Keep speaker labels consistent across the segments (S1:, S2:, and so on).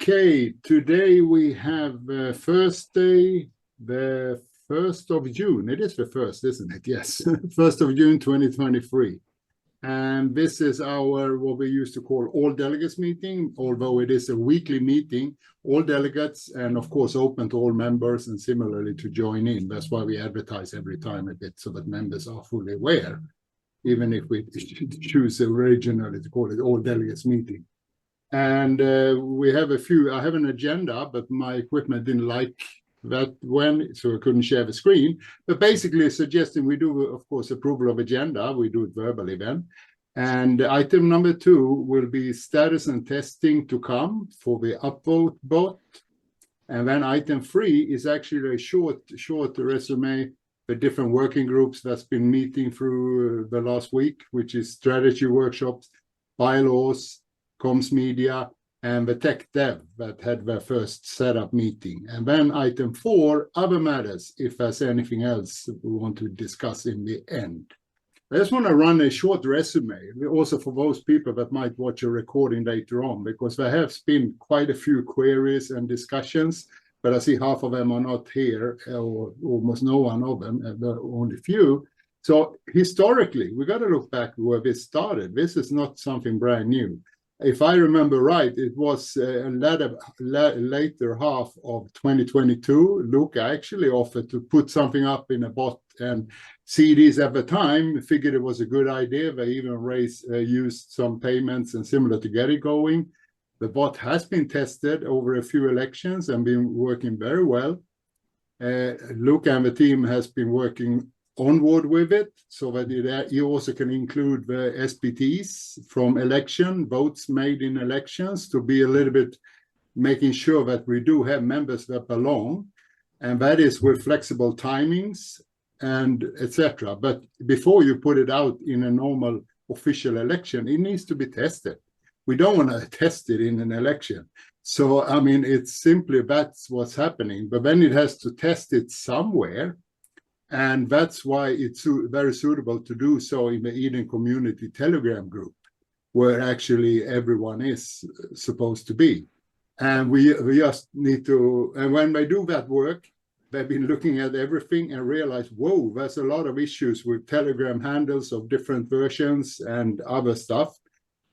S1: Okay, today we have Thursday, the 1st of June. It is the 1st, isn't it? Yes, 1st of June 2023. And this is our, what we used to call all delegates meeting, although it is a weekly meeting, all delegates, and of course open to all members and similarly to join in. That's why we advertise every time a bit so that members are fully aware, even if we choose originally to call it all delegates meeting. And we have a few, I have an agenda, but my equipment didn't like that when, so I couldn't share the screen. But basically suggesting we do, of course, approval of agenda. We do it verbally then. And item number 2 will be status and testing to come for the Upvotbot. And then item 3 is actually a short resume, the different working groups that's been meeting through the last week, which is strategy workshops, bylaws, Comms&Media, and the Tech&Dev that had their first setup meeting. And then item 4, other matters, if there's anything else we want to discuss in the end. I just want to run a short resume, also for those people that might watch a recording later on, because there have been quite a few queries and discussions, but I see half of them are not here, or almost no one of them, only few. So historically, we got to look back where this started. This is not something brand new. If I remember right, it was later half of 2022, Luka actually offered to put something up in a bot, and CDs at the time figured it was a good idea. They even used some payments and similar to get it going. The bot has been tested over a few elections and been working very well. Luka and the team has been working onward with it, so that you also can include the SPTs from votes made in elections, to be a little bit making sure that we do have members that belong, and that is with flexible timings and etc. But before you put it out in a normal official election, it needs to be tested. We don't want to test it in an election. So, I mean, it's simply that's what's happening, but then it has to test it somewhere. And that's why it's very suitable to do so in the Eden Community Telegram group, where actually everyone is supposed to be. And we just need to, and when they do that work, they've been looking at everything and realize, whoa, there's a lot of issues with Telegram handles of different versions and other stuff.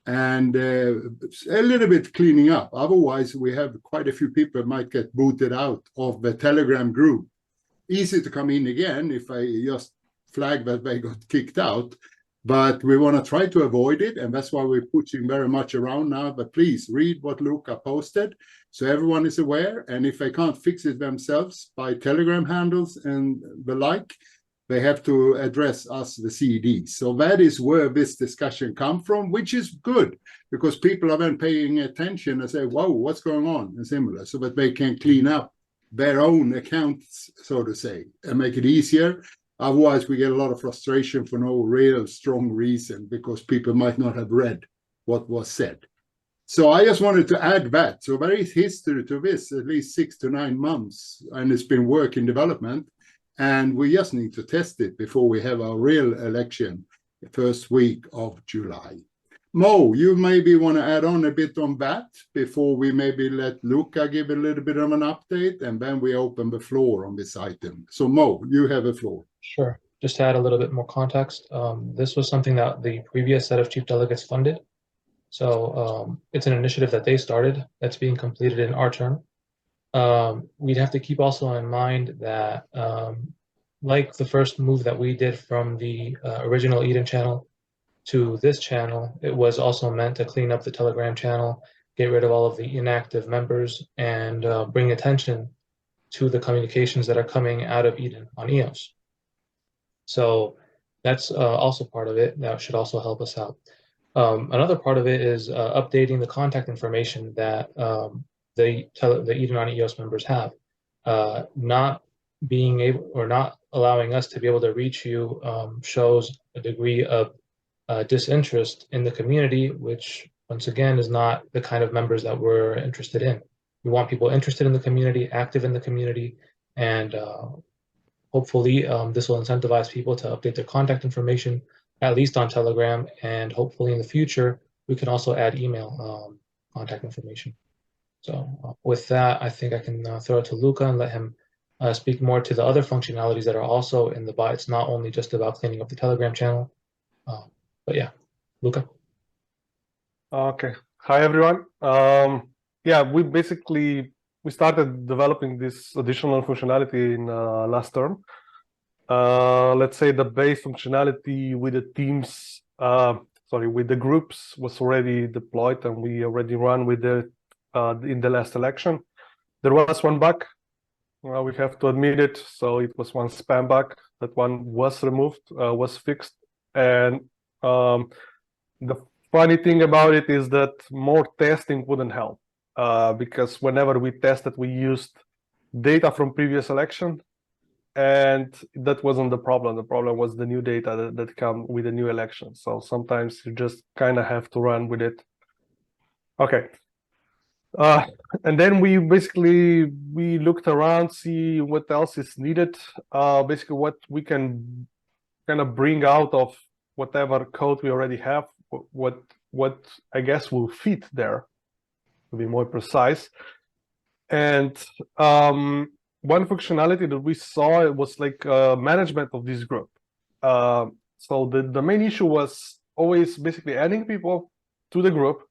S1: And a little bit cleaning up. Otherwise, we have quite a few people might get booted out of the Telegram group. Easy to come in again if I just flag that they got kicked out, but we want to try to avoid it, and that's why we're pushing very much around now. But please read what Luka posted so everyone is aware, and if they can't fix it themselves by Telegram handles and the like, they have to address us, the CEDs. So that is where this discussion comes from, which is good, because people are then paying attention and say, whoa, what's going on, and similar, so that they can clean up their own accounts, so to say, and make it easier. Otherwise, we get a lot of frustration for no real strong reason, because people might not have read what was said. So I just wanted to add that. So there is history to this, at least 6 to 9 months, and it's been work in development. And we just need to test it before we have our real election, the first week of July. Mo, you maybe want to add on a bit on that before we maybe let Luka give a little bit of an update, and then we open the floor on this item. So Mo, you have the floor.
S2: Sure. Just to add a little bit more context, this was something that the previous set of chief delegates funded. So it's an initiative that they started that's being completed in our term. We'd have to keep also in mind that like the first move that we did from the original Eden channel to this channel, it was also meant to clean up the Telegram channel, get rid of all of the inactive members, and bring attention to the communications that are coming out of Eden on EOS. So that's also part of it. That should also help us out. Another part of it is updating the contact information that the Eden on EOS members have. Not being able, or not allowing us to be able to reach you shows a degree of disinterest in the community, which once again is not the kind of members that we're interested in. We want people interested in the community, active in the community, and hopefully this will incentivize people to update their contact information, at least on Telegram, and hopefully in the future we can also add email contact information. So with that, I think I can throw it to Luka and let him speak more to the other functionalities that are also in the bot. It's not only just about cleaning up the Telegram channel. But yeah, Luka.
S3: Okay. Hi, everyone. Yeah, we started developing this additional functionality in last term. Let's say the base functionality with the teams, with the groups was already deployed, and we already run with it in the last election. There was one bug. We have to admit it. So it was one spam bug. That one was removed, was fixed, and the funny thing about it is that more testing wouldn't help, because whenever we tested, we used data from previous election, and that wasn't the problem. The problem was the new data that come with the new election. So sometimes you just kind of have to run with it. Okay. And then we looked around, see what else is needed. Basically, what we can kind of bring out of whatever code we already have, what I guess will fit there, to be more precise. And one functionality that we saw, it was like management of this group. So the main issue was always basically adding people to the group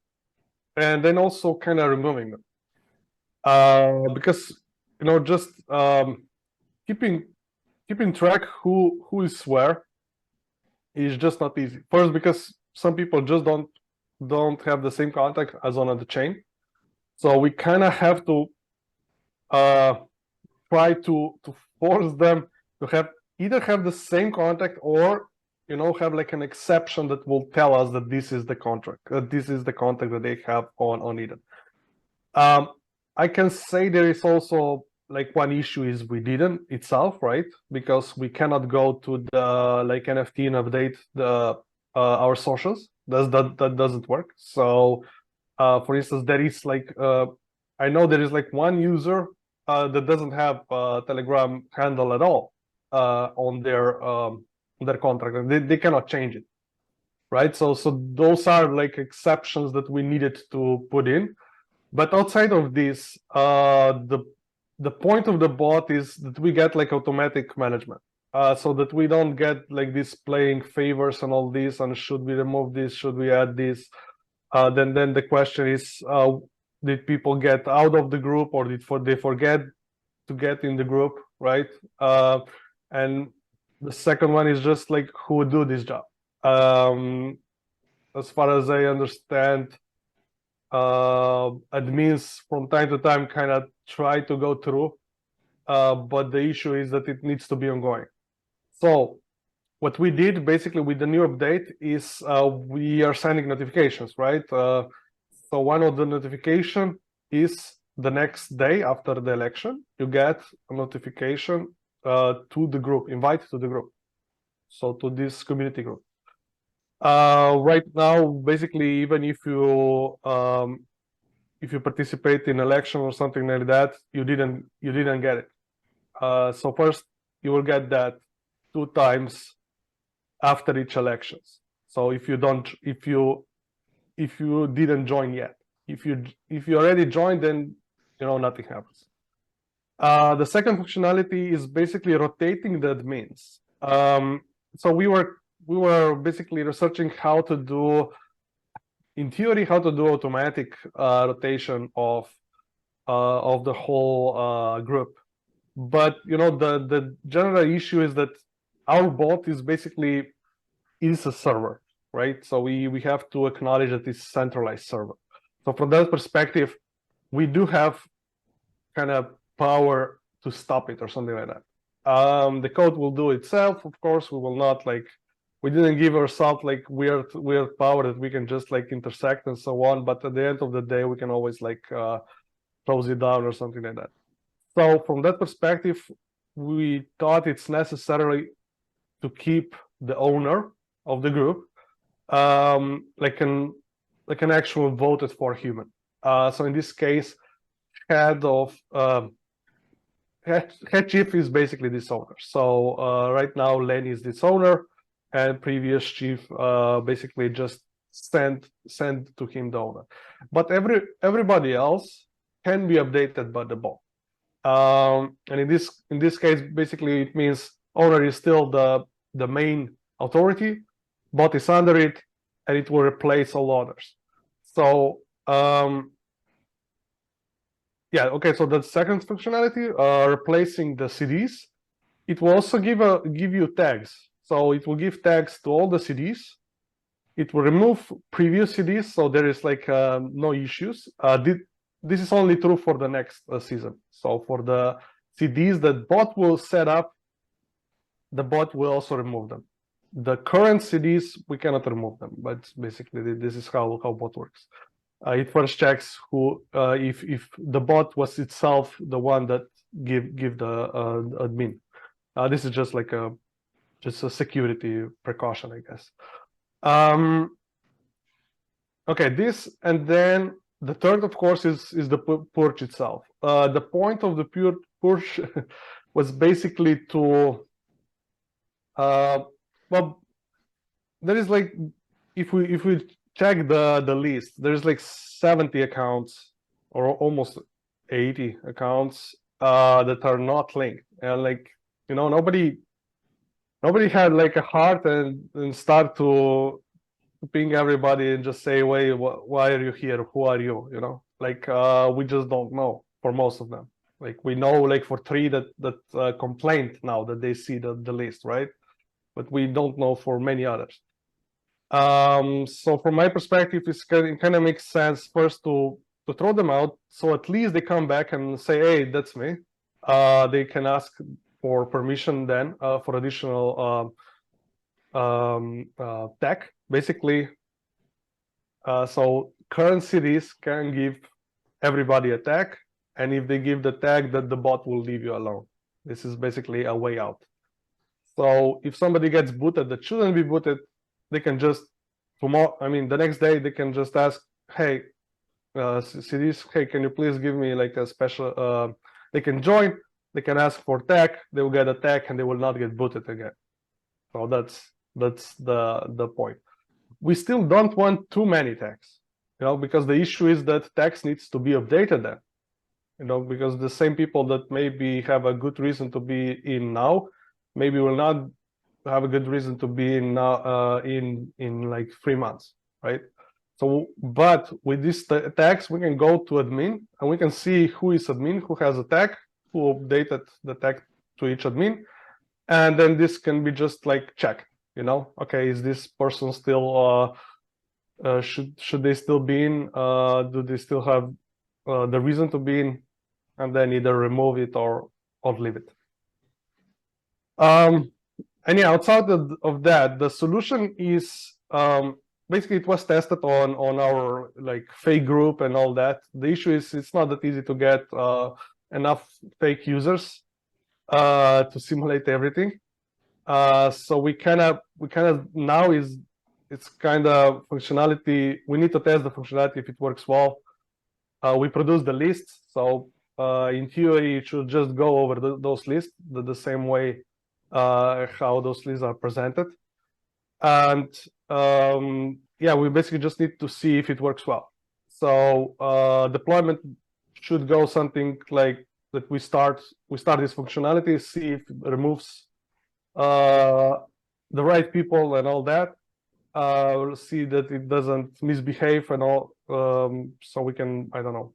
S3: and then also kind of removing them. Because just keeping track who is where is just not easy. First, because some people just don't have the same contact as on the chain, so we kind of have to try to force them to either have the same contact or have like an exception that will tell us that this is the contract, that this is the contact that they have on Eden. I can say there is also like one issue is we didn't itself, right? Because we cannot go to the like NFT and update the our socials. That doesn't work. So for instance, there is like I know there is like one user that doesn't have a Telegram handle at all on their contract, and they cannot change it, right? So those are like exceptions that we needed to put in. But outside of this, the point of the bot is that we get like automatic management, so that we don't get like this playing favors and all this, and should we remove this, should we add this? Then the question is, did people get out of the group, or they forget to get in the group, right? And the second one is just like who do this job. As far as I understand, admins from time to time kind of try to go through, but the issue is that it needs to be ongoing. So what we did basically with the new update is we are sending notifications, right? So one of the notification is the next day after the election, you get a notification to the group, invite to the group, so to this community group. Right now, basically, even if you participate in election or something like that, you didn't get it. So first, you will get that 2 times after each elections. So if you didn't join yet, if you already joined, then nothing happens. The second functionality is basically rotating the admins. So we were basically researching how to do automatic rotation of the whole group. But the general issue is that our bot is a server, right? So we have to acknowledge that it's a centralized server. So from that perspective, we do have kind of power to stop it or something like that. The code will do itself, of course. We will not we didn't give ourselves like weird power that we can just like intersect and so on. But at the end of the day, we can always close it down or something like that. So from that perspective, we thought it's necessary to keep the owner of the group like an actual voted for human. So in this case, head chief is basically this owner. So right now Lennie is this owner, and previous chief basically just send to him the owner. But everybody else can be updated by the bot. And in this case, basically it means owner is still the main authority, bot is under it, and it will replace all others. So yeah, okay. So the second functionality, replacing the CDs, it will also give you tags. So it will give tags to all the CDs. It will remove previous CDs, so there is like no issues. This is only true for the next season. So for the CDs that bot will set up, the bot will also remove them. The current CDs, we cannot remove them, but basically this is how bot works. It first checks who, if the bot was itself the one that give the admin. This is just like a security precaution, I guess. Okay, this, and then the third, of course, is the purge itself. The point of the purge was basically to, well, there is like, if we check the list, there's like 70 accounts or almost 80 accounts that are not linked, and like, you know, nobody had like a heart and start to ping everybody and just say, wait, why are you here? Who are you? You know, like we just don't know for most of them. Like we know like for 3 that complained now that they see the list, right? But we don't know for many others. So from my perspective, it kind of makes sense first to throw them out, so at least they come back and say, hey, that's me. They can ask for permission then for additional tag, basically. So current CDs can give everybody a tag, and if they give the tag, that the bot will leave you alone. This is basically a way out. So if somebody gets booted that shouldn't be booted, they can just the next day they can just ask, hey, CDs, hey, can you please give me like a special, they can join, they can ask for tag, they will get a tag, and they will not get booted again. So that's the point. We still don't want too many tags, you know, because the issue is that tags needs to be updated then, you know, because the same people that maybe have a good reason to be in now, maybe will not have a good reason to be in now in like 3 months, right? So, but with these tags, we can go to admin and we can see who is admin, who has a tag, who updated the tag to each admin, and then this can be just like checked. You know, okay, is this person still should they still be in? Do they still have the reason to be in? And then either remove it or leave it. And yeah, outside of that, the solution is basically it was tested on our like fake group and all that. The issue is it's not that easy to get enough fake users to simulate everything. So we kind of now it's kind of functionality. We need to test the functionality if it works well. We produce the lists, so in theory it should just go over those lists the same way how those lists are presented, and yeah, we basically just need to see if it works well. So deployment should go something like that. We start this functionality, see if it removes the right people and all that. We'll see that it doesn't misbehave and all, so we can, I don't know,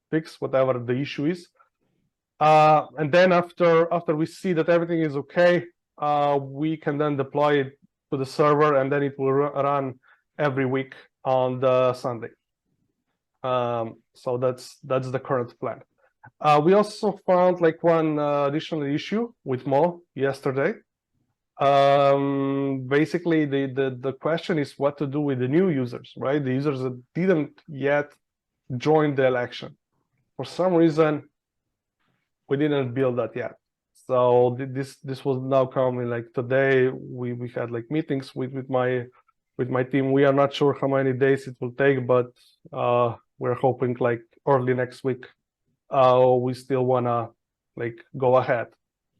S3: fix whatever the issue is. And then after we see that everything is okay, we can then deploy it to the server, and then it will run every week on the Sunday. So that's the current plan. We also found like one additional issue with Mozd yesterday. Basically, the question is what to do with the new users, right? The users that didn't yet join the election. For some reason, we didn't build that yet. So this was now coming like today. We had like meetings with my team. We are not sure how many days it will take, but we're hoping like early next week. We still wanna like go ahead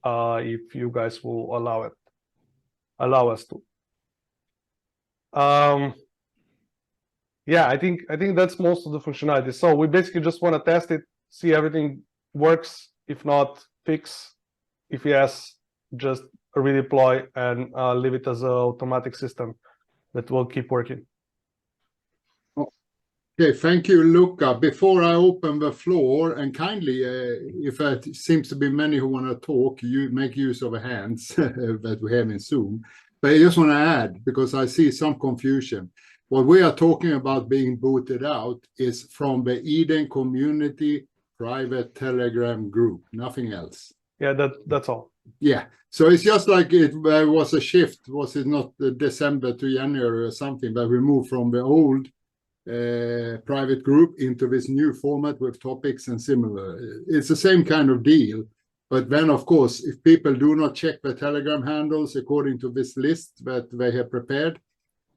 S3: if you guys will allow us to. yeah, I think that's most of the functionality. So we basically just want to test it, see everything works. If not, fix. If yes, just redeploy and leave it as an automatic system that will keep working.
S1: Okay, thank you, Luka. Before I open the floor, and kindly, if it seems to be many who want to talk, you make use of the hands that we have in Zoom. But I just want to add, because I see some confusion. What we are talking about being booted out is from the Eden community private Telegram group, nothing else.
S3: Yeah, that's all.
S1: Yeah, so it's just like it was a shift, was it not December to January or something, but we moved from the old private group into this new format with topics and similar. It's the same kind of deal, but then of course, if people do not check the Telegram handles according to this list that they have prepared,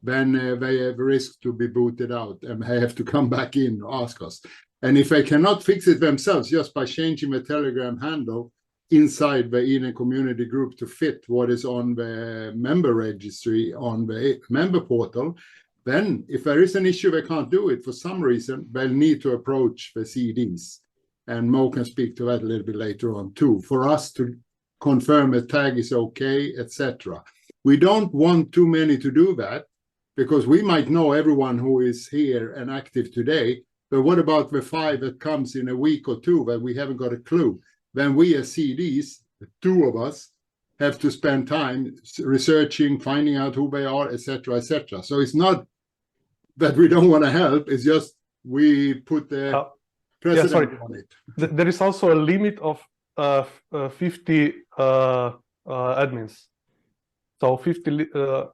S1: then they have risk to be booted out and they have to come back in and ask us. And if they cannot fix it themselves just by changing the Telegram handle inside the Eden community group to fit what is on the member registry on the member portal, then if there is an issue they can't do it for some reason, they'll need to approach the CDs. And Mo can speak to that a little bit later on too, for us to confirm a tag is okay, etc. We don't want too many to do that, because we might know everyone who is here and active today, but what about the 5 that comes in a week or 2 that we haven't got a clue? Then we as CDs, the 2 of us, have to spend time researching, finding out who they are, etc., etc. So it's not that we don't want to help, it's just we put the precedent on it.
S3: There is also a limit of 50 admins. So 50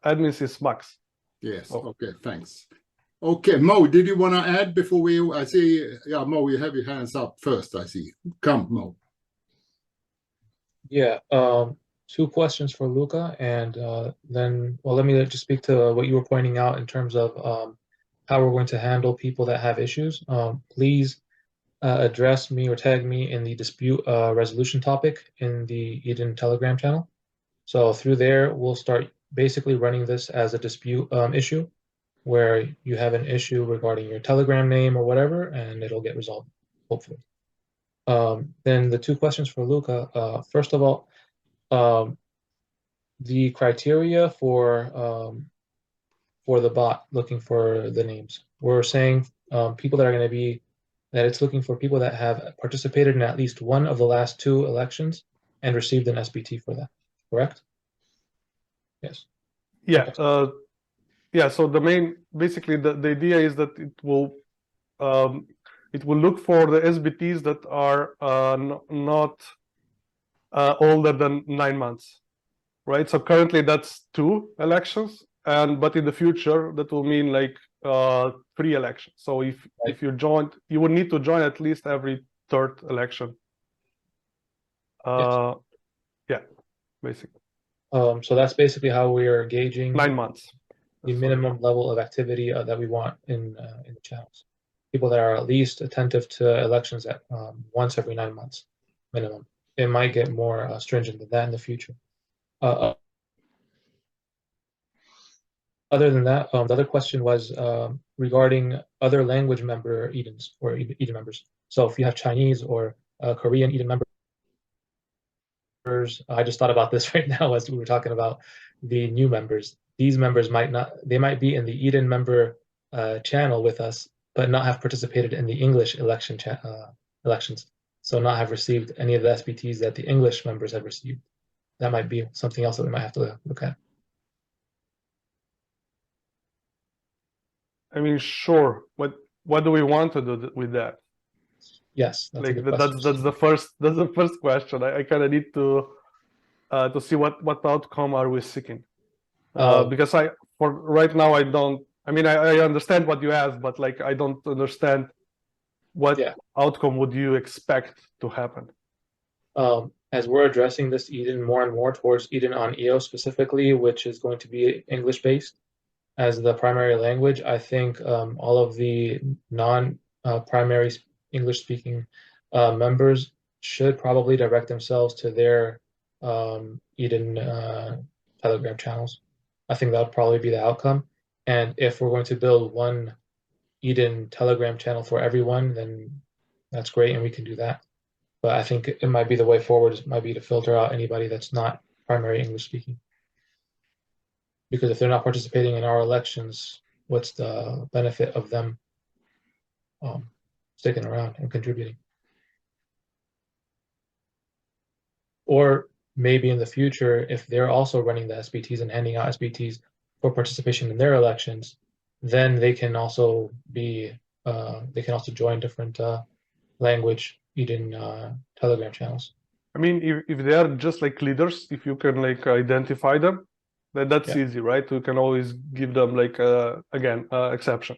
S3: admins is max.
S1: Yes, okay, thanks. Okay, Mo, did you want to add before we, I see, yeah, Mo, you have your hands up first, I see. Come, Mo.
S2: Yeah, 2 questions for Luka, and then, well, let me just speak to what you were pointing out in terms of how we're going to handle people that have issues. Please address me or tag me in the dispute resolution topic in the Eden Telegram channel. So through there, we'll start basically running this as a dispute issue, where you have an issue regarding your Telegram name or whatever, and it'll get resolved, hopefully. Then the 2 questions for Luka. First of all, the criteria for the bot looking for the names. We're saying people that are going to be, that it's looking for people that have participated in at least one of the last 2 elections and received an SBT for that, correct? Yes.
S3: Yeah.
S2: Okay.
S3: Yeah. So basically the idea is that it will look for the SBTs that are not older than 9 months, right? So currently that's 2 elections, but in the future that will mean like 3 elections. So if you joined, you would need to join at least every 3rd election.
S2: Yes.
S3: Yeah, basically.
S2: So that's basically how we are gauging
S3: 9 months.
S2: the minimum level of activity that we want in the channels. People that are at least attentive to elections at once every 9 months minimum. It might get more stringent than that in the future. Other than that, the other question was regarding other language member Edens or Eden members. So if you have Chinese or Korean Eden members, I just thought about this right now as we were talking about the new members. These members might not, they might be in the Eden member channel with us, but not have participated in the English elections. So not have received any of the SBTs that the English members have received. That might be something else that we might have to look at.
S3: I mean, sure. What do we want to do with that?
S2: Yes,
S3: that's the first question. I kind of need to see what outcome are we seeking, because for right now I don't. I mean, I understand what you asked, but like I don't understand what outcome would you expect to happen.
S2: As we're addressing this Eden more and more towards Eden on EO specifically, which is going to be English based as the primary language, I think all of the non-primary English-speaking members should probably direct themselves to their Eden Telegram channels. I think that would probably be the outcome. And if we're going to build one Eden Telegram channel for everyone, then that's great, and we can do that. But I think it might be the way forward. It might be to filter out anybody that's not primary English speaking. Because if they're not participating in our elections, what's the benefit of them sticking around and contributing? Or maybe in the future, if they're also running the SBTs and handing out SBTs for participation in their elections, then they can also be join different language Eden Telegram channels.
S3: I mean, if they are just like leaders, if you can like identify them, then that's easy, right? You can always give them like again exception.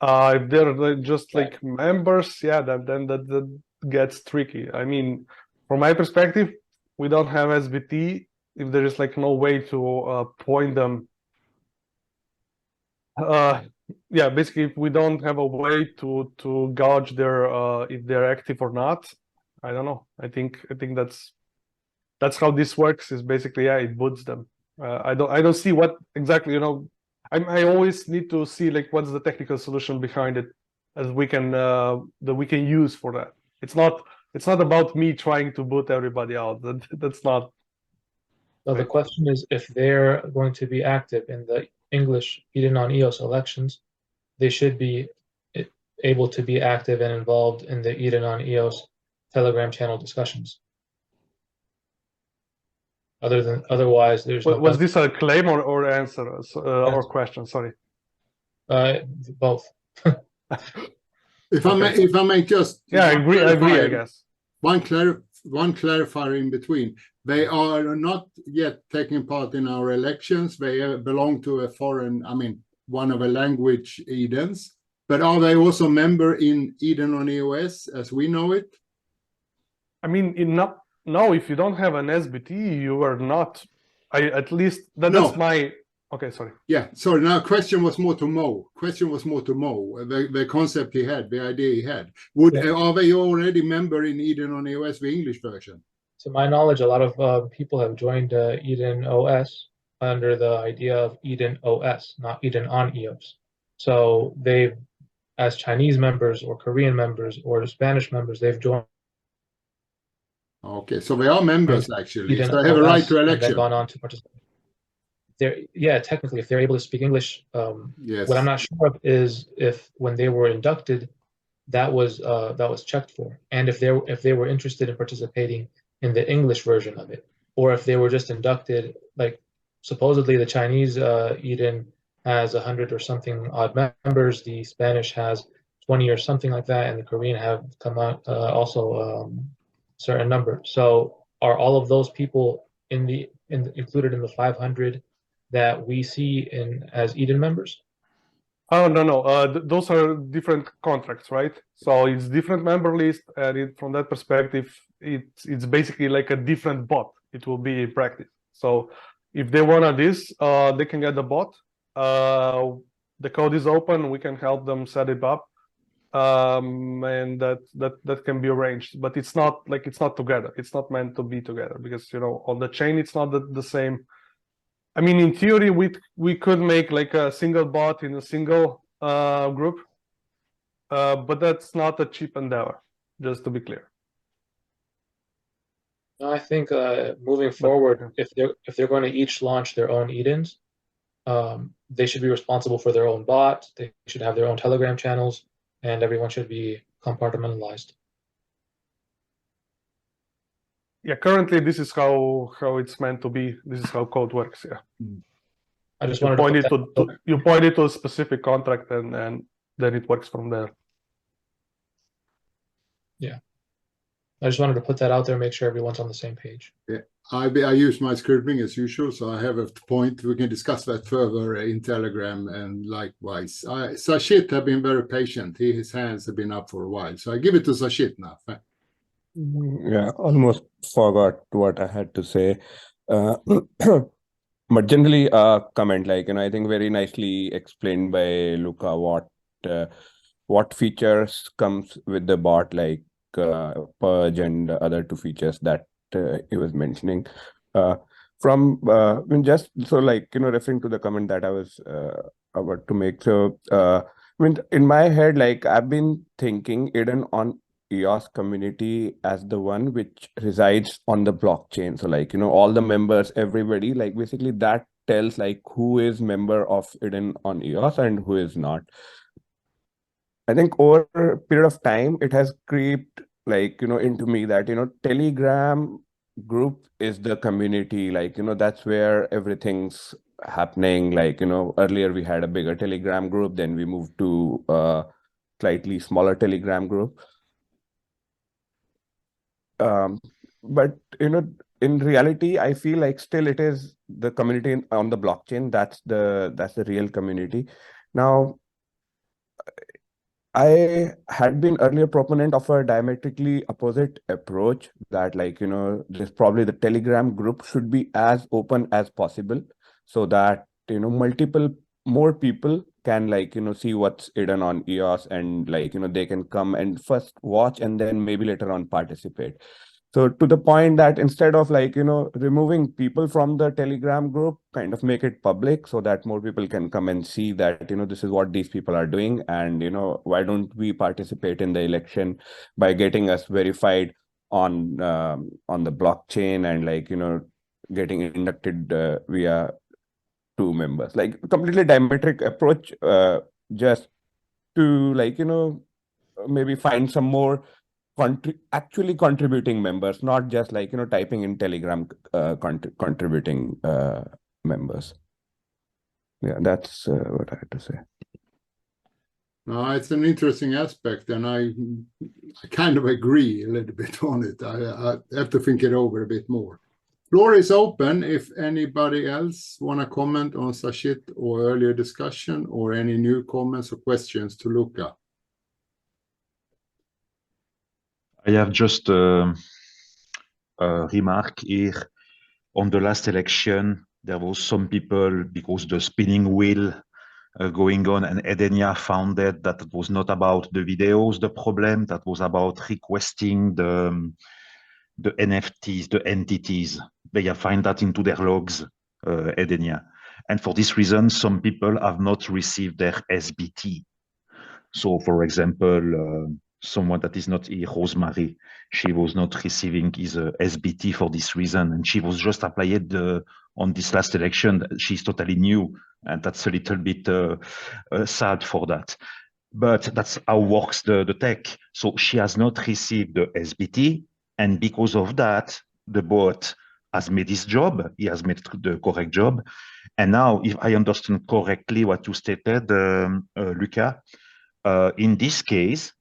S3: If they're like, just like members, yeah, then that gets tricky. I mean, from my perspective, we don't have SBT if there is like no way to point them. Yeah, basically, if we don't have a way to gauge their if they're active or not, I don't know. I think that's how this works. Is basically, yeah, it boots them. I don't see what exactly, you know. I always need to see like what's the technical solution behind it, as we can that we can use for that. It's not about me trying to boot everybody out. That's not.
S2: So the question is, if they're going to be active in the English Eden on EOS elections, they should be able to be active and involved in the Eden on EOS Telegram channel discussions. Otherwise, there's no.
S3: Was this a claim or answer or question? Sorry.
S2: Both.
S1: If I may just.
S3: Yeah, I agree. I guess.
S1: One clarifier in between. They are not yet taking part in our elections. They belong to a foreign, I mean, one of the language Edens. But are they also member in Eden on EOS as we know it?
S3: I mean, no, if you don't have an SBT, you are not. At least that's my. Okay, sorry.
S1: Yeah, sorry. Now, question was more to Mo. The concept he had, the idea he had. Are they already member in Eden on EOS, the English version?
S2: To my knowledge, a lot of people have joined Eden OS under the idea of Eden OS, not Eden on EOS. So they've, as Chinese members or Korean members or Spanish members, they've joined.
S1: Okay, so they are members actually. So they have a right to election.
S2: They've gone on to participate. Yeah, technically, if they're able to speak English.
S1: Yes.
S2: What I'm not sure of is if when they were inducted, that was checked for, and if they were interested in participating in the English version of it, or if they were just inducted. Like supposedly the Chinese Eden has 100 or something odd members, the Spanish has 20 or something like that, and the Korean have come out also certain number. So are all of those people included in the 500 that we see as Eden members?
S3: Oh, no. Those are different contracts, right? So it's different member list, and from that perspective, it's basically like a different bot. It will be in practice. So if they want this, they can get the bot. The code is open. We can help them set it up, and that can be arranged. But it's not together. It's not meant to be together because on the chain it's not the same. I mean, in theory, we could make like a single bot in a single group, but that's not a cheap endeavor, just to be clear.
S2: I think moving forward, if they're going to each launch their own Edens, they should be responsible for their own bot. They should have their own Telegram channels, and everyone should be compartmentalized.
S3: Yeah, currently this is how it's meant to be. This is how code works. Yeah.
S2: I just
S3: wanted you pointed to a specific contract, and then it works from there.
S2: Yeah. I just wanted to put that out there, make sure everyone's on the same page.
S1: Yeah, I use my scripting as usual, so I have a point. We can discuss that further in Telegram, and likewise. Sachit have been very patient. His hands have been up for a while, so I give it to Sachit now.
S4: Yeah, almost forgot what I had to say. But generally, comment I think very nicely explained by Luka what features comes with the bot, like purge and other two features that he was mentioning. From just so referring to the comment that I was about to make. So I mean, in my head, like I've been thinking Eden on EOS community as the one which resides on the blockchain. So like, all the members, everybody, like basically that tells like who is member of Eden on EOS and who is not. I think over a period of time, it has creeped like, into me that, Telegram group is the community, like, that's where everything's happening. Like, earlier we had a bigger Telegram group, then we moved to a slightly smaller Telegram group. But, in reality, I feel like still it is the community on the blockchain. That's the real community. Now, I had been earlier proponent of a diametrically opposite approach that like, this probably the Telegram group should be as open as possible so that, multiple more people can like, see what's hidden on EOS and like, they can come and first watch and then maybe later on participate. So to the point that instead of like, removing people from the Telegram group, kind of make it public so that more people can come and see that, this is what these people are doing. And, why don't we participate in the election by getting us verified on the blockchain and like, getting inducted via 2 members, like completely diametric approach, just to like, maybe find some more actually contributing members, not just like, typing in Telegram contributing members. Yeah, that's what I had to say.
S1: No, it's an interesting aspect, and I kind of agree a little bit on it. I have to think it over a bit more. Floor is open if anybody else want to comment on Sachit or earlier discussion or any new comments or questions to Luka.
S5: I have just a remark here. On the last election, there was some people, because the spinning wheel going on, and Edenia found that it was not about the videos, the problem, that was about requesting the NFTs, the entities. They have found that into their logs, Edenia. And for this reason, some people have not received their SBT. So, for example, someone that is not here, Rosemary, she was not receiving his SBT for this reason, and she was just applied on this last election. She's totally new, and that's a little bit sad for that. But that's how works the tech. So she has not received the SBT, and because of that, the bot has made his job. He has made the correct job. And now, if I understand correctly what you stated, Luka, in this case,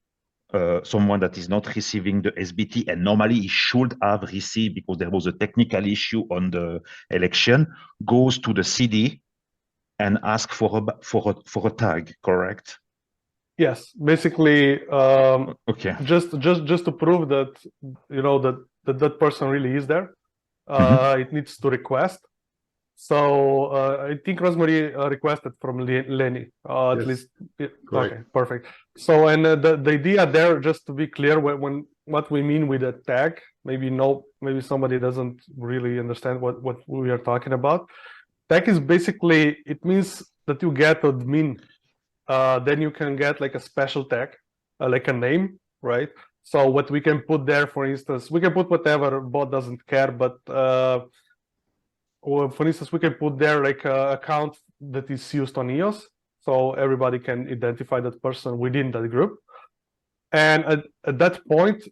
S5: someone that is not receiving the SBT, and normally he should have received because there was a technical issue on the election, goes to the CD and ask for a tag, correct?
S3: Yes, basically,
S5: Okay.
S3: just to prove that that person really is there, it needs to request. So I think Rosemary requested from Lennie, at
S1: Yes.
S3: least. Yeah,
S1: Correct.
S3: okay, perfect. So and the idea there, just to be clear, when what we mean with a tag, maybe somebody doesn't really understand what we are talking about. Tag is basically, it means that you get admin. Then you can get like a special tag, like a name, right? So what we can put there, for instance, we can put whatever, bot doesn't care, but or for instance, we can put there like an account that is used on EOS, so everybody can identify that person within that group. And at that point,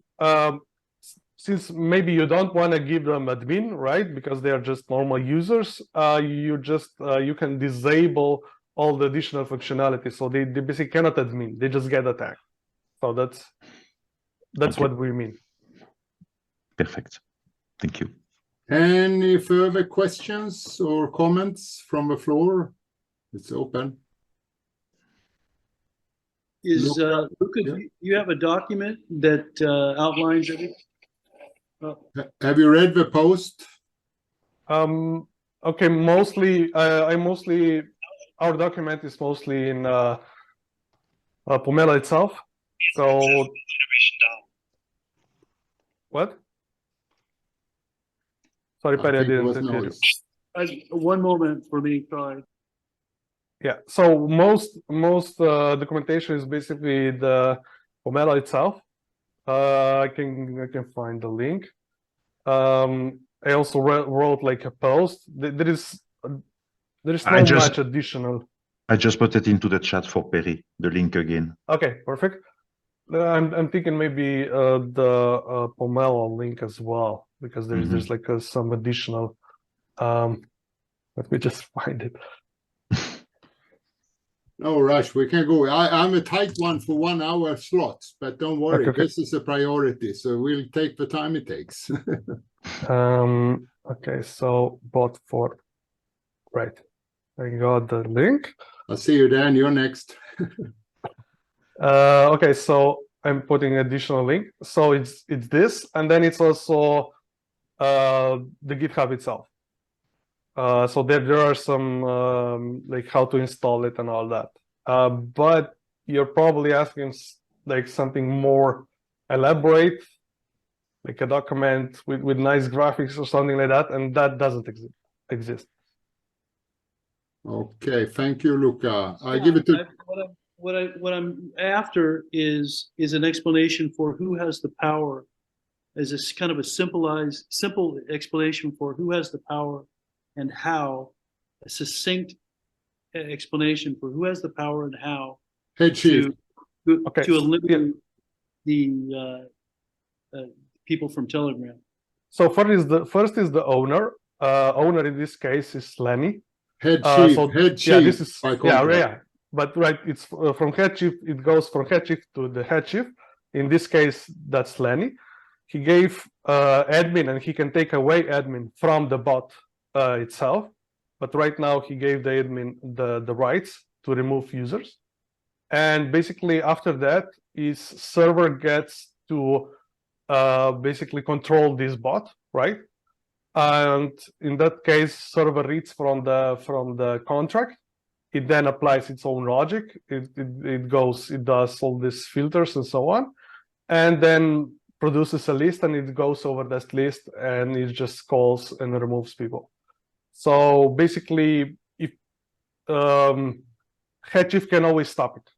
S3: since maybe you don't want to give them admin, right? Because they are just normal users, you can disable all the additional functionality. So they basically cannot admin, they just get a tag. So that's
S5: Okay.
S3: what we mean.
S5: Perfect. Thank you.
S1: Any further questions or comments from the floor? It's open.
S6: Luka,
S1: yeah.
S6: you have a document that outlines everything?
S1: Have you read the post?
S3: Okay, mostly our document is mostly in Pomelo itself. So what? Sorry, Perry, I
S1: think there
S3: didn't
S1: was
S3: hear you.
S1: noise.
S6: One moment for me, sorry.
S3: Yeah, so most documentation is basically the Pomelo itself. I can find the link. I also wrote like a post. There is not much additional.
S5: I just put it into the chat for Perry, the link again.
S3: Okay, perfect. I'm thinking maybe the Pomelo link as well, because there's like some additional. Let me just find it.
S1: No rush, we can go. I'm a tight one for 1 hour slots, but don't worry,
S3: Okay.
S1: this is a priority, so we'll take the time it takes.
S3: Okay, so bot for, right. I got the link.
S1: I'll see you, Dan. You're next.
S3: Okay, so I'm putting additional link. So it's this, and then it's also the GitHub itself. So there are some like how to install it and all that. But you're probably asking like something more elaborate, like a document with nice graphics or something like that, and that doesn't exist.
S1: Okay, thank you, Luka. I give it to.
S6: What I'm after is an explanation for who has the power, as a kind of a simple explanation for who has the power and how, a succinct explanation for who has the power and how
S1: Hey, Chief.
S3: Okay,
S6: to eliminate the people from Telegram.
S3: So first is the owner. Owner in this case is Lennie.
S1: Head chief,
S3: So,
S1: head chief.
S3: yeah, this is
S1: by contract.
S3: yeah. But right, it's from head chief. It goes from head chief to the head chief. In this case, that's Lennie. He gave admin, and he can take away admin from the bot itself. But right now, he gave the admin the rights to remove users. And basically, after that, his server gets to basically control this bot, right? And in that case, server reads from the contract. It then applies its own logic. It does all these filters and so on, and then produces a list, and it goes over that list, and it just calls and removes people. So basically, if head chief can always stop it.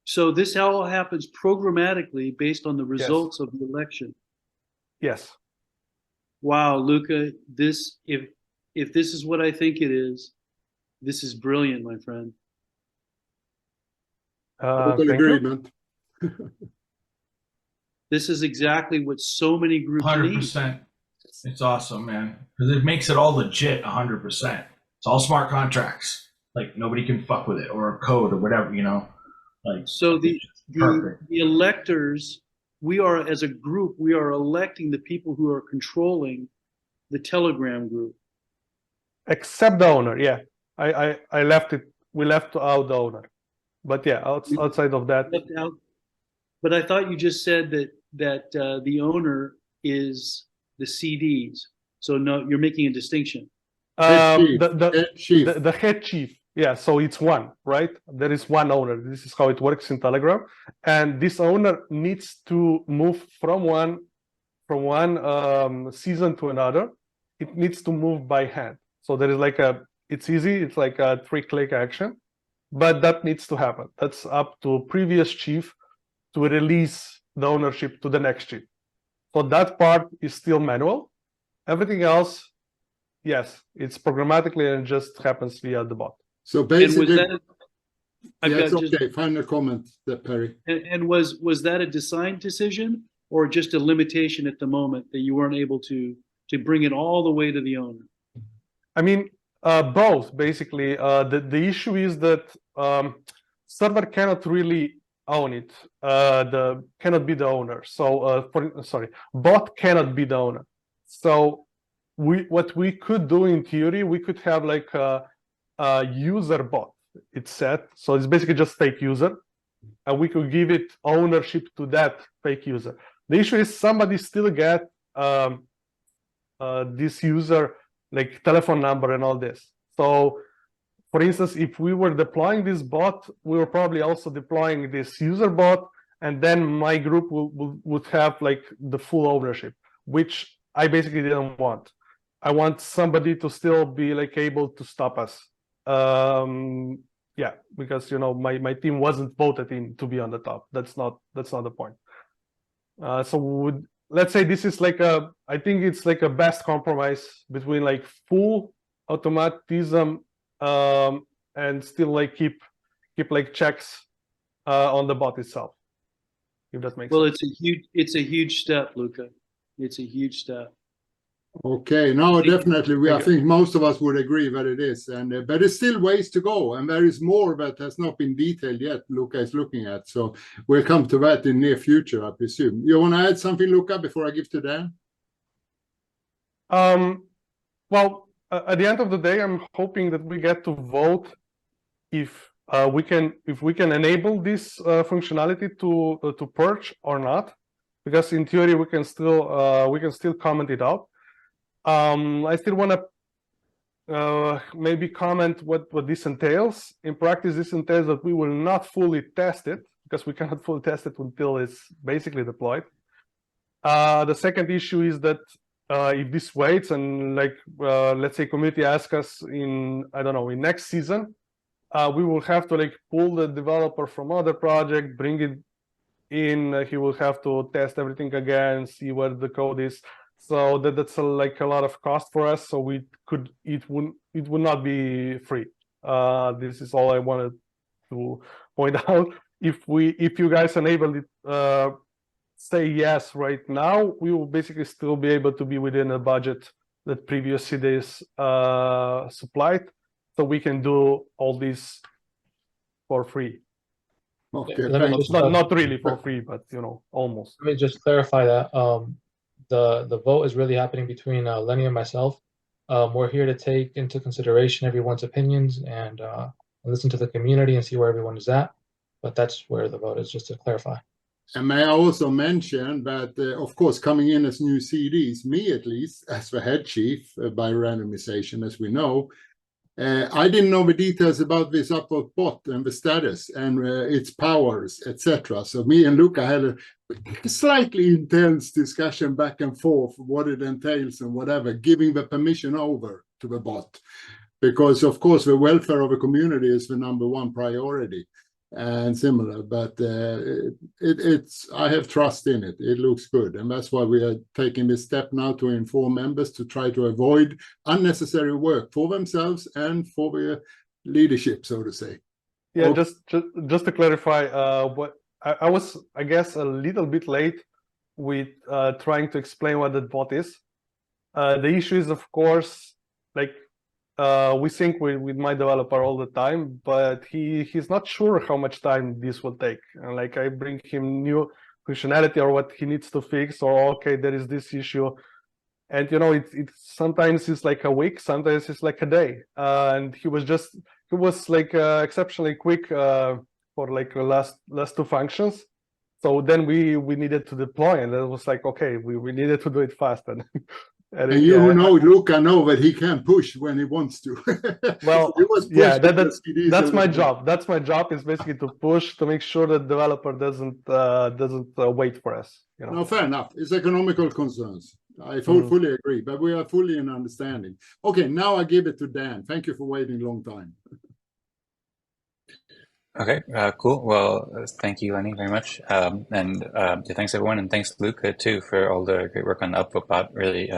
S6: So this all happens programmatically based on the results of the election.
S3: Yes.
S6: Wow, Luka, this if this is what I think it is, this is brilliant, my friend.
S1: Total agreement.
S6: This is exactly what so many groups need.
S7: 100%. It's awesome, man, because it makes it all legit. 100%. It's all smart contracts. Like nobody can fuck with it, or code or whatever, you know. Like
S6: so the electors, we are as a group, we are electing the people who are controlling the Telegram group.
S3: Except the owner, yeah. I left it. We left out the owner, but yeah, outside of that.
S6: But I thought you just said that the owner is the CDs. So no, you're making a distinction.
S3: The head chief. Yeah, so it's one, right? There is one owner. This is how it works in Telegram, and this owner needs to move from one season to another. It needs to move by hand. So there is like it's easy. It's like a 3-click action, but that needs to happen. That's up to previous chief to release the ownership to the next chief. So that part is still manual. Everything else, yes, it's programmatically and just happens via the bot.
S1: So basically,
S6: yes,
S1: okay. Final comment, Perry.
S6: And was that a design decision or just a limitation at the moment that you weren't able to bring it all the way to the owner?
S3: I mean, both basically. The issue is that server cannot really own it. Cannot be the owner. So bot cannot be the owner. So what we could do in theory, we could have like a user bot. It's set. So it's basically just fake user, and we could give it ownership to that fake user. The issue is somebody still get this user like telephone number and all this. So for instance, if we were deploying this bot, we were probably also deploying this user bot, and then my group would have like the full ownership, which I basically didn't want. I want somebody to still be like able to stop us Yeah, because my team wasn't voted in to be on the top. That's not the point. So let's say this is like I think it's like a best compromise between like full automatism and still like keep like checks on the bot itself, if that makes sense.
S6: It's a huge step, Luka. It's a huge step.
S1: Okay, no, definitely. I
S3: you.
S1: think most of us would agree that it is, but there's still ways to go, and there is more that has not been detailed yet. Luka is looking at, so we'll come to that in near future, I presume. You want to add something, Luka, before I give to Dan?
S3: Well, at the end of the day, I'm hoping that we get to vote if we can enable this functionality to purge or not, because in theory we can still comment it out. I still want to maybe comment what this entails. In practice, this entails that we will not fully test it, because we cannot fully test it until it's basically deployed. The second issue is that if this waits and let's say community asks us in next season, we will have to pull the developer from other project, bring it in. He will have to test everything again, see where the code is. So that's a lot of cost for us. So it would not be free. This is all I wanted to point out. If you guys enable it, say yes right now, we will basically still be able to be within a budget that previous CDs supplied. So we can do all this for free.
S1: Okay,
S3: not really for free, but almost.
S2: Let me just clarify that. The vote is really happening between Lennie and myself. We're here to take into consideration everyone's opinions and listen to the community and see where everyone is at. But that's where the vote is, just to clarify.
S1: And may I also mention that, of course, coming in as new CDs, me at least, as the head chief by randomization, as we know, I didn't know the details about this Upvotbot and the status and its powers, etc. So me and Luka had a slightly intense discussion back and forth, what it entails and whatever, giving the permission over to the bot. Because, of course, the welfare of the community is the #1 priority and similar. But I have trust in it. It looks good. And that's why we are taking this step now to inform members to try to avoid unnecessary work for themselves and for the leadership, so to say.
S3: Yeah, just to clarify, what I was, I guess, a little bit late with trying to explain what the bot is. The issue is, of course, we sync with my developer all the time, but he's not sure how much time this will take. And I bring him new functionality or what he needs to fix, or okay, there is this issue, and it sometimes it's like a week, sometimes it's like a day. And he was exceptionally quick for the last two functions. So then we needed to deploy, and it was okay, we needed to do it fast. And
S1: you know, Luka know that he can push when he wants to.
S3: Well, yeah, that's my job. That's my job, is basically to push to make sure that developer doesn't wait for us.
S1: No, fair enough. It's economical concerns. I fully agree, but we are fully in understanding. Okay, now I give it to Dan. Thank you for waiting a long time.
S8: Okay, cool. Well, thank you, Lennie, very much. Thanks everyone, and thanks Luka too for all the great work on the Upvotbot. Really,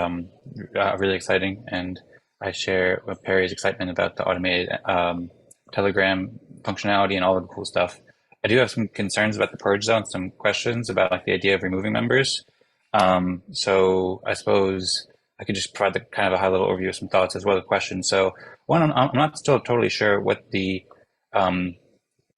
S8: really exciting. And I share Perry's excitement about the automated Telegram functionality and all of the cool stuff. I do have some concerns about the purge zone, some questions about the idea of removing members. So I suppose I could just provide the kind of a high level overview of some thoughts as well as questions. So one, I'm not still totally sure what the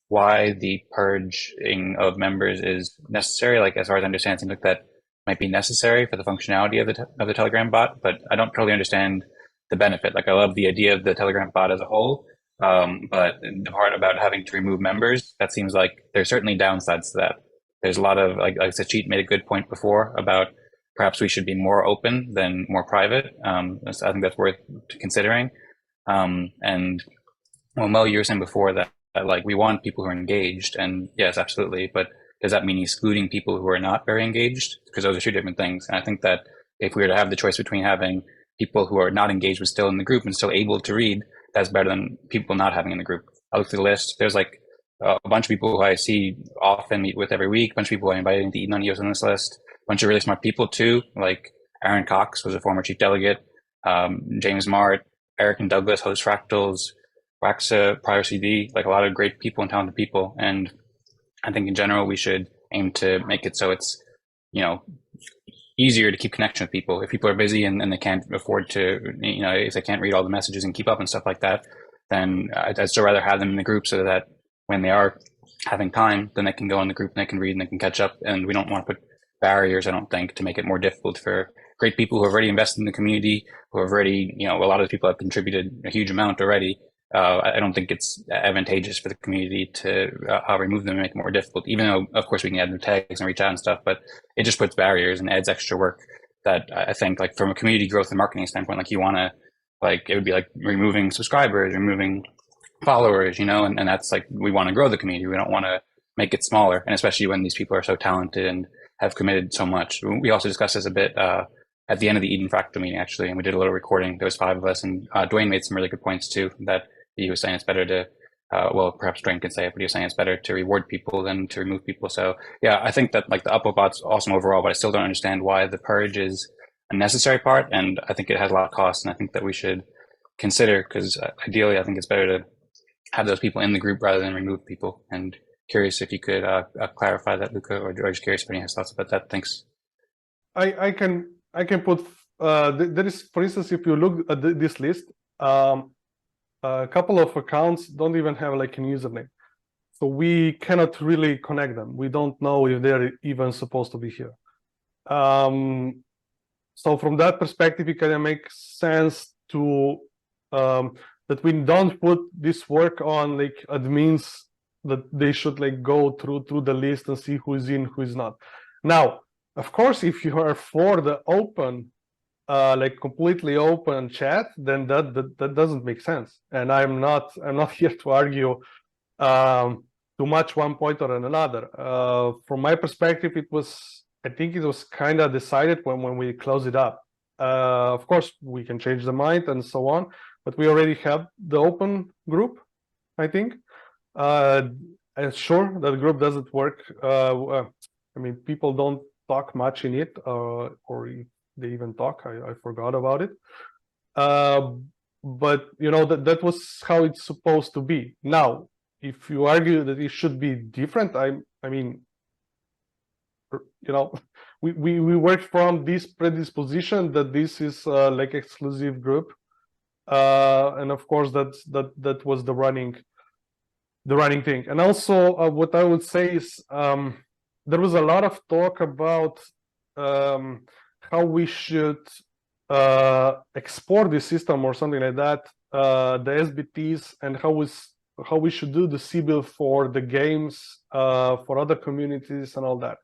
S8: why the purging of members is necessary. As far as I understand, it seems like that might be necessary for the functionality of the Telegram bot, but I don't totally understand the benefit. I love the idea of the Telegram bot as a whole, but the part about having to remove members, that seems like there's certainly downsides to that. There's a lot of, like Sachit made a good point before about perhaps we should be more open than more private. So I think that's worth considering. And well, Mo, you were saying before that we want people who are engaged, and yes, absolutely. But does that mean excluding people who are not very engaged? Because those are two different things. And I think that if we were to have the choice between having people who are not engaged but still in the group and still able to read, that's better than people not having in the group. I looked at the list. There's like a bunch of people who I see often, meet with every week, a bunch of people I invited to eat on EOS on this list, a bunch of really smart people too, like Aaron Cox was a former chief delegate, James Mart, Eric and Douglas, host Fractals, Waxa, prior CD, like a lot of great people and talented people. And I think in general, we should aim to make it so it's, easier to keep connection with people. If people are busy and they can't afford to, if they can't read all the messages and keep up and stuff like that, then I'd still rather have them in the group so that when they are having time, then they can go in the group and they can read and they can catch up. And we don't want to put barriers, I don't think, to make it more difficult for great people who have already invested in the community, who have already, a lot of the people have contributed a huge amount already. I don't think it's advantageous for the community to remove them and make it more difficult, even though, of course, we can add new tags and reach out and stuff, but it just puts barriers and adds extra work that I think, like, from a community growth and marketing standpoint, like, you want to, like, it would be like removing subscribers, removing followers, and that's like, we want to grow the community. We don't want to make it smaller. And especially when these people are so talented and have committed so much. We also discussed this a bit at the end of the Eden Fractal meeting, actually, and we did a little recording. There was 5 of us, and Duane made some really good points too, that he was saying it's better to, perhaps Duane can say it, but he was saying it's better to reward people than to remove people. So yeah, I think that, like, the Upvotbot's awesome overall, but I still don't understand why the purge is a necessary part. And I think it has a lot of costs, and I think that we should consider, because ideally I think it's better to have those people in the group rather than remove people. And curious if you could clarify that, Luka, or just curious if anyone has thoughts about that. Thanks.
S3: I can put there is, for instance, if you look at this list, a couple of accounts don't even have like a username, so we cannot really connect them. We don't know if they're even supposed to be here. So from that perspective, it kind of makes sense to that we don't put this work on like admins, that they should like go through the list and see who's in, who's not. Now, of course, if you are for the open, like completely open chat, then that doesn't make sense. And I'm not here to argue too much one point or another. From my perspective, I think it was kind of decided when we close it up. Of course, we can change the mind and so on, but we already have the open group, I think. And sure, that group doesn't work. I mean, people don't talk much in it, or they even talk. I forgot about it. But that was how it's supposed to be. Now, if you argue that it should be different, I mean, we work from this predisposition that this is like exclusive group, and of course that was the running thing. And also, what I would say is, there was a lot of talk about how we should export this system or something like that, the SBTs, and how we should do the CBIL for the games, for other communities and all that.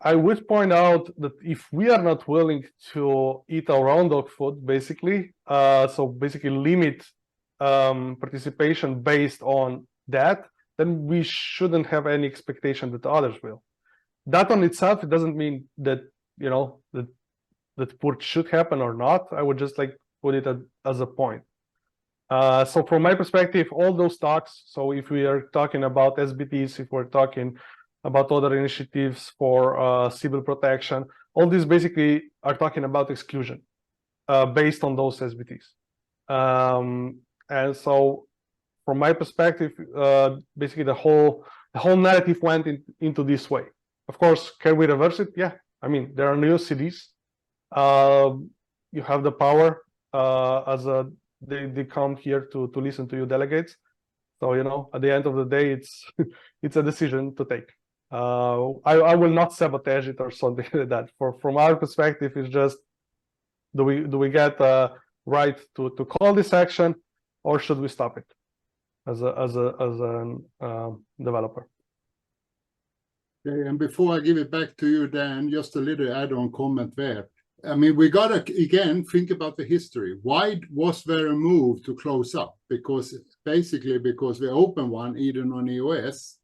S3: I would point out that if we are not willing to eat our own dog food, basically, so basically limit participation based on that, then we shouldn't have any expectation that others will. That on itself, it doesn't mean that that purge should happen or not. I would just like put it as a point. So from my perspective, all those talks, so if we are talking about SBTs, if we're talking about other initiatives for civil protection, all these basically are talking about exclusion based on those SBTs. And so from my perspective, basically the whole narrative went into this way. Of course, can we reverse it? Yeah. I mean, there are new CDs. You have the power they come here to listen to you delegates. So, at the end of the day, it's a decision to take. I will not sabotage it or something like that. From our perspective, it's just, do we get right to call this action, or should we stop it as a developer?
S1: Okay, and before I give it back to you, Dan, just a little add-on comment there. I mean, we got to, again, think about the history. Why was there a move to close up? Because the open one, Eden on EOS,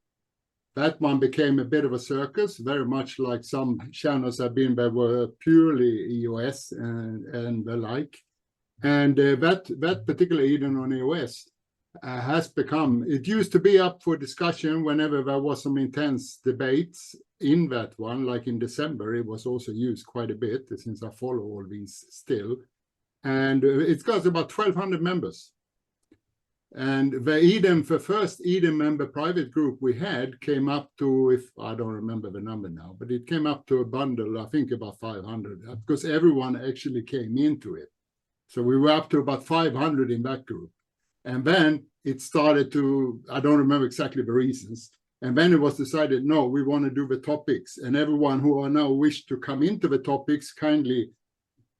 S1: that one became a bit of a circus, very much like some channels have been that were purely EOS and the like. And that particular Eden on iOS has become, it used to be up for discussion whenever there was some intense debates in that one, like in December. It was also used quite a bit, since I follow all these still. And it's got about 1,200 members. And the Eden, the first Eden member private group we had came up to, if I don't remember the number now, but it came up to a bundle, I think about 500, because everyone actually came into it. So we were up to about 500 in that group. And then it started to, I don't remember exactly the reasons. And then it was decided, no, we want to do the topics. And everyone who are now wish to come into the topics, kindly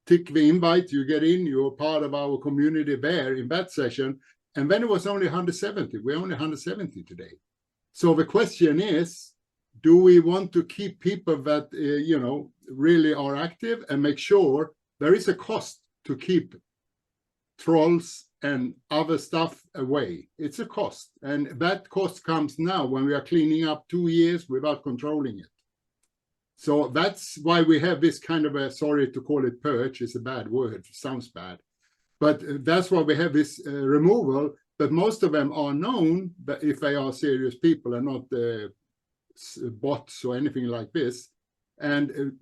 S1: tick the invite, you get in, you're part of our community there in that session. And then it was only 170. We're only 170 today. So the question is, do we want to keep people that, you know, really are active and make sure there is a cost to keep trolls and other stuff away? It's a cost. And that cost comes now when we are cleaning up 2 years without controlling it. So that's why we have this kind of a, sorry to call it purge, it's a bad word, it sounds bad. But that's why we have this removal, but most of them are known that if they are serious people and not bots or anything like this. And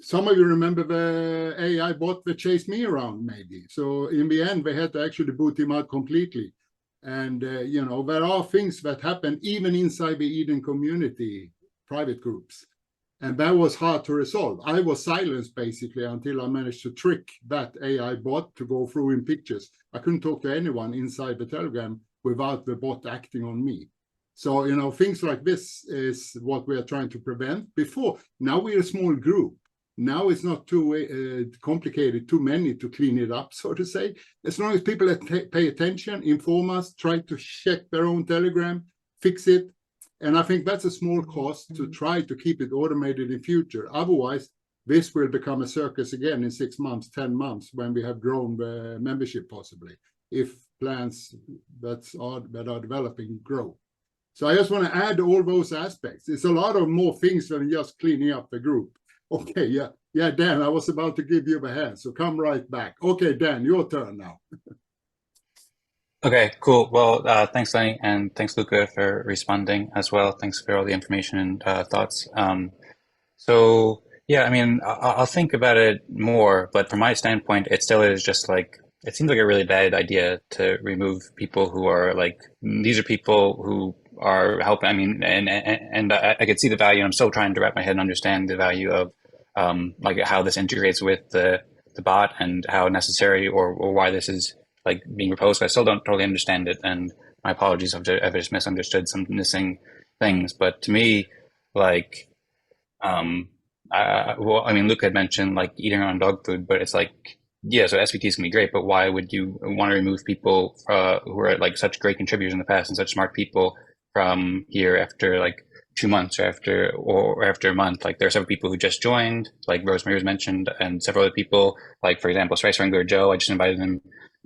S1: some of you remember the AI bot that chased me around, maybe. So in the end, they had to actually boot him out completely. And, you know, there are things that happen even inside the Eden community, private groups. And that was hard to resolve. I was silenced basically until I managed to trick that AI bot to go through in pictures. I couldn't talk to anyone inside the Telegram without the bot acting on me. So, you know, things like this is what we are trying to prevent. Before, now we're a small group. Now it's not too complicated, too many to clean it up, so to say. As long as people pay attention, inform us, try to check their own Telegram, fix it. And I think that's a small cost to try to keep it automated in future. Otherwise, this will become a circus again in 6 months, 10 months, when we have grown the membership possibly, if plans that are developing grow. So I just want to add all those aspects. It's a lot of more things than just cleaning up the group. Okay, yeah, Dan, I was about to give you the hand, so come right back. Okay, Dan, your turn now.
S8: Okay, cool. Well, thanks, Lennie, and thanks, Luka, for responding as well. Thanks for all the information and thoughts. So, yeah, I mean, I'll think about it more, but from my standpoint, it still is just like, it seems like a really bad idea to remove people who are like, these are people who are helping. I mean, and I could see the value, and I'm still trying to wrap my head and understand the value of like how this integrates with the bot and how necessary or why this is like being proposed. I still don't totally understand it, and my apologies if I just misunderstood some missing things. But to me, like, well, I mean, Luke had mentioned like eating around dog food, but it's like, yeah, so SVTs can be great, but why would you want to remove people who are like such great contributors in the past and such smart people from here after like 2 months or after a month? Like, there are several people who just joined, like Rosemary was mentioned, and several other people, like for example, Spice Wrangler Joe. I just invited him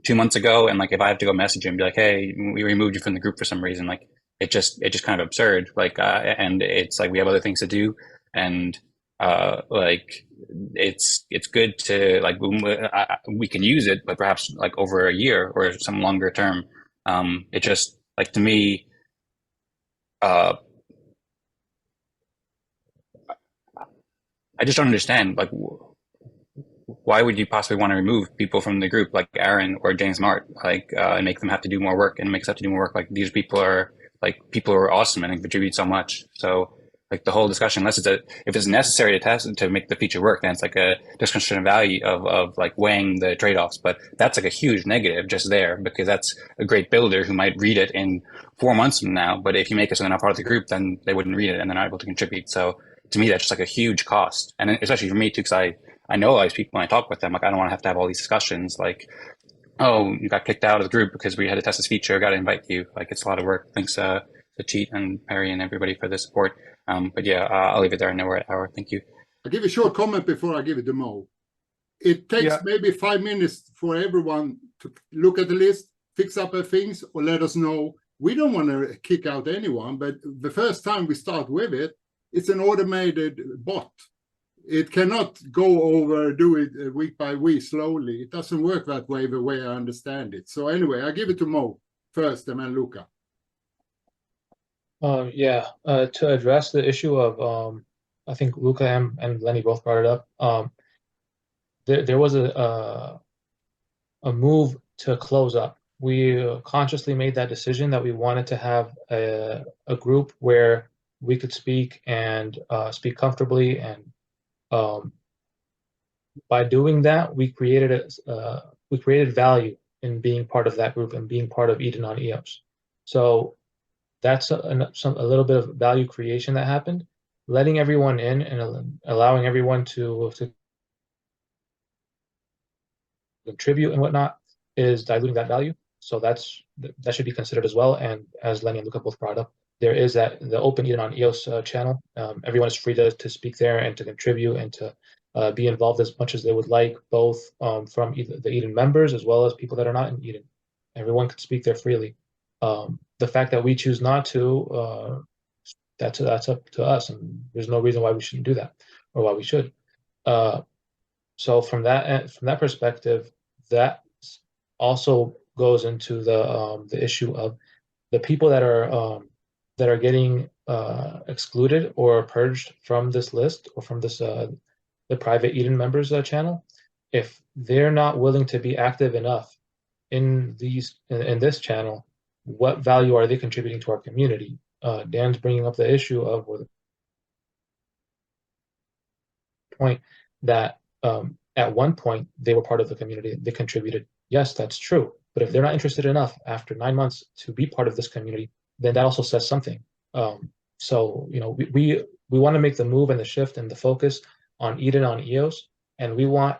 S8: 2 months ago, and like if I have to go message him and be like, hey, we removed you from the group for some reason, like it just kind of absurd. Like and it's like we have other things to do, and like it's good to like we can use it, but perhaps like over a year or some longer term. It just like, to me, I just don't understand, like, why would you possibly want to remove people from the group like Aaron or James Mart, like, and make them have to do more work and make us have to do more work? Like, these people are like people who are awesome and contribute so much. So like the whole discussion, unless if it's necessary to test to make the feature work, then it's like a discussion of value of like weighing the trade-offs. But that's like a huge negative just there, because that's a great builder who might read it in 4 months from now. But if you make it so they're not part of the group, then they wouldn't read it and they're not able to contribute. So to me, that's just like a huge cost. And especially for me too, because I know all these people when I talk with them, like I don't want to have all these discussions like, oh, you got kicked out of the group because we had to test this feature, got to invite you. Like, it's a lot of work. Thanks Sachit and Perry and everybody for the support. But yeah, I'll leave it there. I know we're at hour. Thank you.
S1: I'll give a short comment before I give it to Mo. It takes maybe 5 minutes for everyone to look at the list, fix up their things, or let us know. We don't want to kick out anyone, but the first time we start with it, it's an automated bot. it cannot go over, do it week by week slowly. It doesn't work that way, the way I understand it. So anyway, I give it to Mo first and then Luka.
S2: To address the issue of, I think Luka and Lennie both brought it up. There was a move to close up. We consciously made that decision that we wanted to have a group where we could speak and speak comfortably, and by doing that, we created value in being part of that group and being part of Eden on EOS. So that's a little bit of value creation that happened. Letting everyone in and allowing everyone to contribute and whatnot is diluting that value. So that should be considered as well. And as Lennie and Luka both brought up, there is the open Eden on EOS channel. Everyone is free to speak there and to contribute and to be involved as much as they would like, both from the Eden members as well as people that are not in Eden. Everyone can speak there freely. The fact that we choose not to, that's up to us, and there's no reason why we shouldn't do that or why we should. So from that perspective, that also goes into the issue of the people that are getting excluded or purged from this list or from this the private Eden members channel. If they're not willing to be active enough in this channel, what value are they contributing to our community? Dan's bringing up the issue of, or the point that at one point they were part of the community, they contributed. Yes, that's true. But if they're not interested enough after 9 months to be part of this community, then that also says something. So we want to make the move and the shift and the focus on Eden on EOS, and we want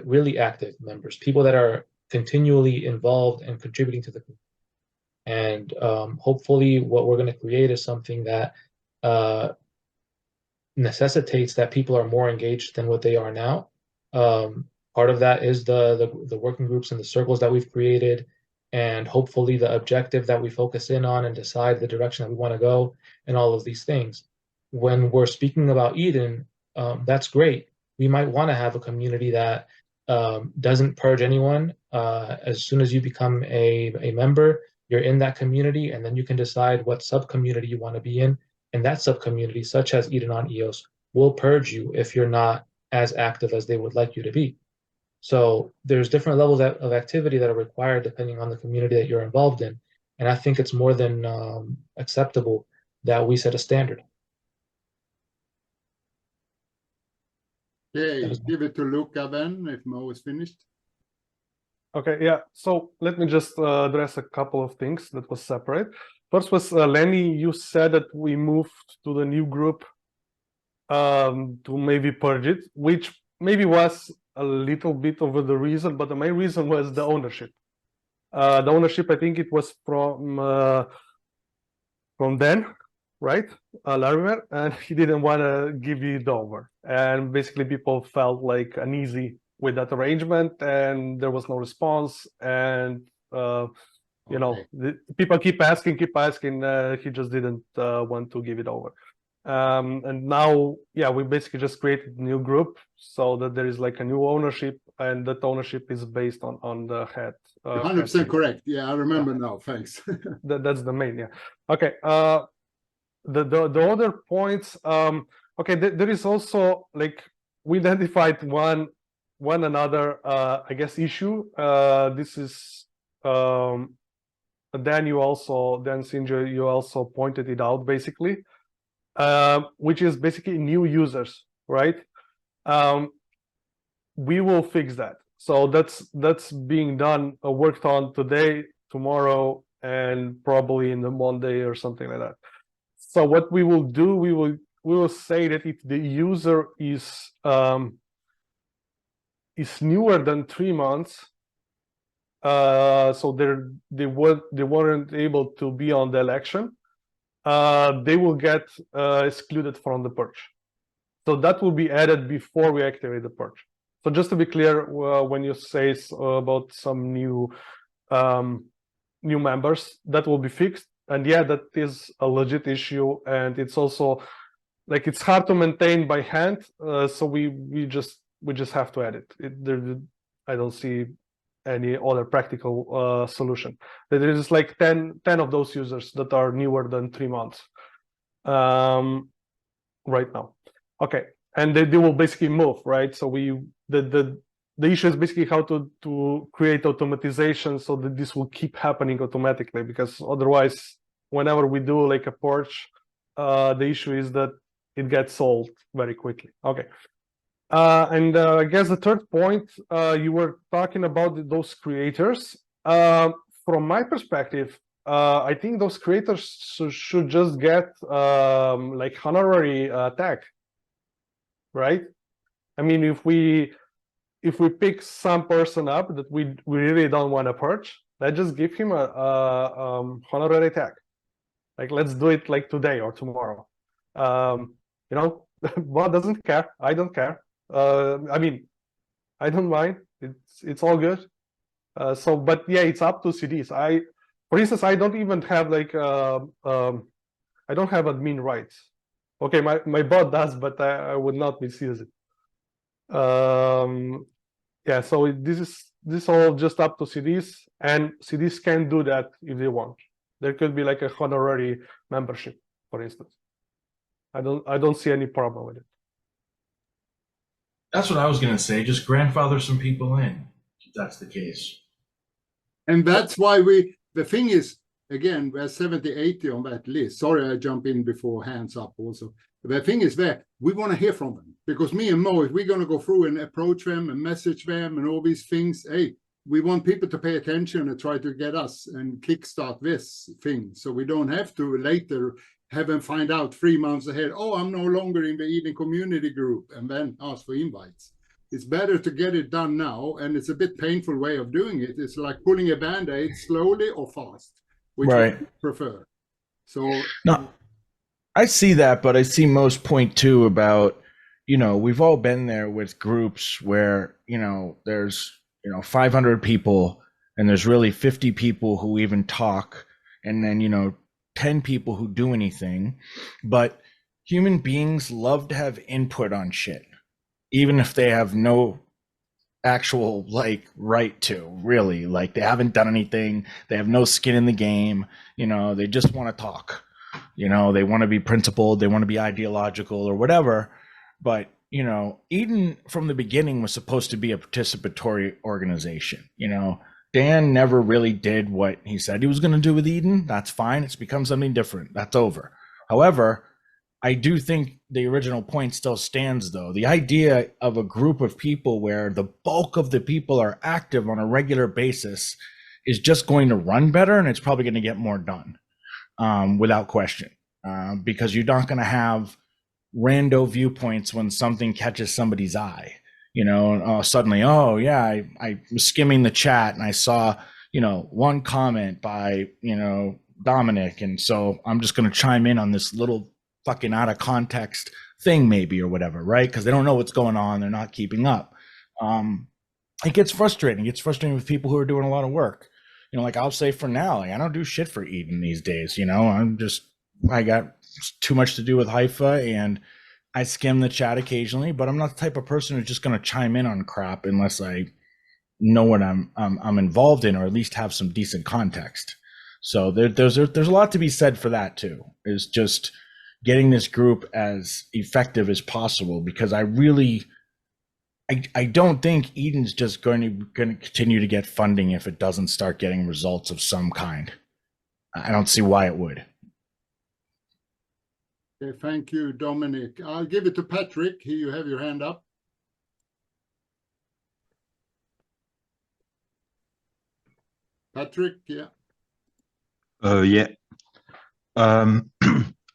S2: really active members, people that are continually involved and contributing to the community. And hopefully what we're going to create is something that necessitates that people are more engaged than what they are now. Part of that is the working groups and the circles that we've created, and hopefully the objective that we focus in on and decide the direction that we want to go, and all of these things. When we're speaking about Eden, that's great. We might want to have a community that doesn't purge anyone. As soon as you become a member, you're in that community, and then you can decide what sub-community you want to be in. And that sub-community, such as Eden on EOS, will purge you if you're not as active as they would like you to be. So there's different levels of activity that are required depending on the community that you're involved in. And I think it's more than acceptable that we set a standard.
S1: Okay, give it to Luka then, if Mo is finished.
S3: Okay, yeah. So let me just address a couple of things that was separate. First was, Lennie, you said that we moved to the new group to maybe purge it, which maybe was a little bit of the reason, but the main reason was the ownership. The ownership, I think it was from Dan, right? Larimer, and he didn't want to give it over. And basically people felt like uneasy with that arrangement, and there was no response. And people keep asking. He just didn't want to give it over. And now, yeah, we basically just created a new group so that there is like a new ownership, and that ownership is based on the head.
S1: 100% correct. Yeah, I remember now. Thanks.
S3: That's the main. Yeah. Okay. The other points. Okay. There is also, like, we identified one another I guess issue. This is Dan Singjoy, you also pointed it out basically. Which is basically new users, right? We will fix that. So that's being done, worked on today, tomorrow, and probably in the Monday or something like that. So what we will do, we will say that if the user is newer than 3 months, so they weren't able to be on the election, they will get excluded from the purge. So that will be added before we activate the purge. So just to be clear, when you say about some new members, that will be fixed. And yeah, that is a legit issue, and it's also like it's hard to maintain by hand, so we just have to edit it. I don't see any other practical solution. There is like 10 of those users that are newer than 3 months right now. Okay, and they will basically move, right? So the issue is basically how to create automatization so that this will keep happening automatically, because otherwise, whenever we do like a purge, the issue is that it gets solved very quickly. Okay. And I guess the third point, you were talking about those creators. From my perspective, I think those creators should just get like honorary tag, right? I mean, if we pick some person up that we really don't want to purge, let's just give him a honorary tag. Like, let's do it like today or tomorrow. You know, Bob doesn't care. I don't care. I mean, I don't mind. It's all good. So, but yeah, it's up to CDs. For instance, I don't even have like I don't have admin rights. Okay, my bot does, but I would not misuse it. Yeah, so this all just up to CDs, and CDs can do that if they want. There could be like a honorary membership, for instance. I don't see any problem with it.
S7: That's what I was gonna say. Just grandfather some people in, if that's the case.
S1: And that's why the thing is, again, we're 70, 80 on that list. Sorry, I jump in before hands up also. The thing is that we want to hear from them, because me and Mo, if we're going to go through and approach them and message them and all these things, hey, we want people to pay attention and try to get us and kickstart this thing. So we don't have to later have them find out 3 months ahead, oh, I'm no longer in the Eden community group, and then ask for invites. It's better to get it done now, and it's a bit painful way of doing it. It's like pulling a Band-Aid slowly or fast, which
S9: Right.
S1: I prefer. So
S9: No, I see that, but I see most point too about, we've all been there with groups where, there's, 500 people and there's really 50 people who even talk, and then, 10 people who do anything. But human beings love to have input on shit, even if they have no actual right to, really, like they haven't done anything, they have no skin in the game, they just want to talk, they want to be principled, they want to be ideological or whatever. But Eden from the beginning was supposed to be a participatory organization. Dan never really did what he said he was going to do with Eden. That's fine. It's become something different. That's over. However, I do think the original point still stands, though. The idea of a group of people where the bulk of the people are active on a regular basis is just going to run better, and it's probably going to get more done, without question, because you're not going to have rando viewpoints when something catches somebody's eye. Suddenly, oh yeah, I was skimming the chat and I saw, one comment by, Domenic, and so I'm just going to chime in on this little fucking out of context thing, maybe, or whatever, right? Because they don't know what's going on, they're not keeping up. It gets frustrating. It's frustrating with people who are doing a lot of work. Like I'll say for now, I don't do shit for Eden these days. I got too much to do with Haifa, and I skim the chat occasionally, but I'm not the type of person who's just going to chime in on crap unless I know what I'm involved in, or at least have some decent context. So there's a lot to be said for that too, is just getting this group as effective as possible, because I don't think Eden's just going to continue to get funding if it doesn't start getting results of some kind. I don't see why it would.
S1: okay, thank you, Domenic. I'll give it to Patrick. Here you have your hand up. Patrick, yeah.
S5: Yeah.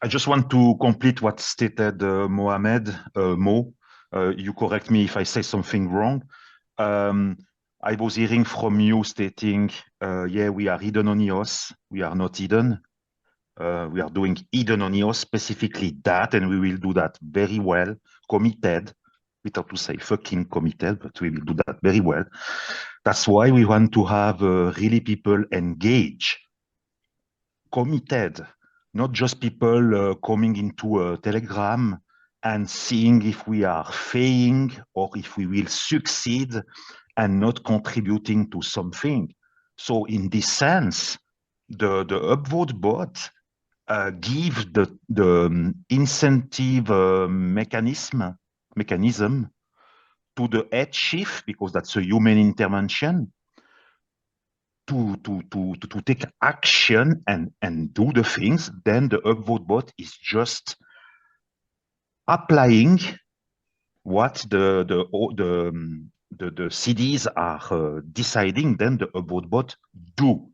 S5: I just want to complete what stated Mohammed, Mo. You correct me if I say something wrong. I was hearing from you stating, yeah, we are Eden on EOS. We are not Eden. We are doing Eden on EOS, specifically that, and we will do that very well, committed, without to say fucking committed, but we will do that very well. That's why we want to have really people engage, committed, not just people coming into a Telegram and seeing if we are failing or if we will succeed and not contributing to something. So in this sense, the Upvotbot gives the incentive mechanism to the head chief, because that's a human intervention, to take action and do the things. Then the Upvotbot is just applying what the CDs are deciding. Then the Upvotbot do.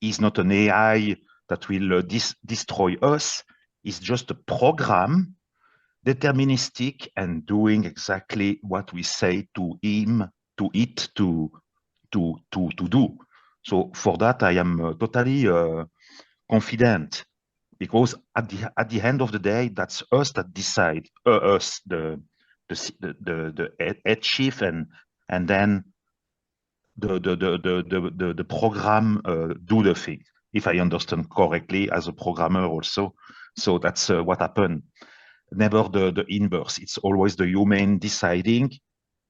S5: Is not an AI that will destroy us. It's just a program, deterministic, and doing exactly what we say to him, to it, to do. So for that, I am totally confident, because at the end of the day, that's us that decide, us, the head chief, and then the program do the thing, if I understand correctly, as a programmer also. So that's what happened. Never the inverse. It's always the human deciding,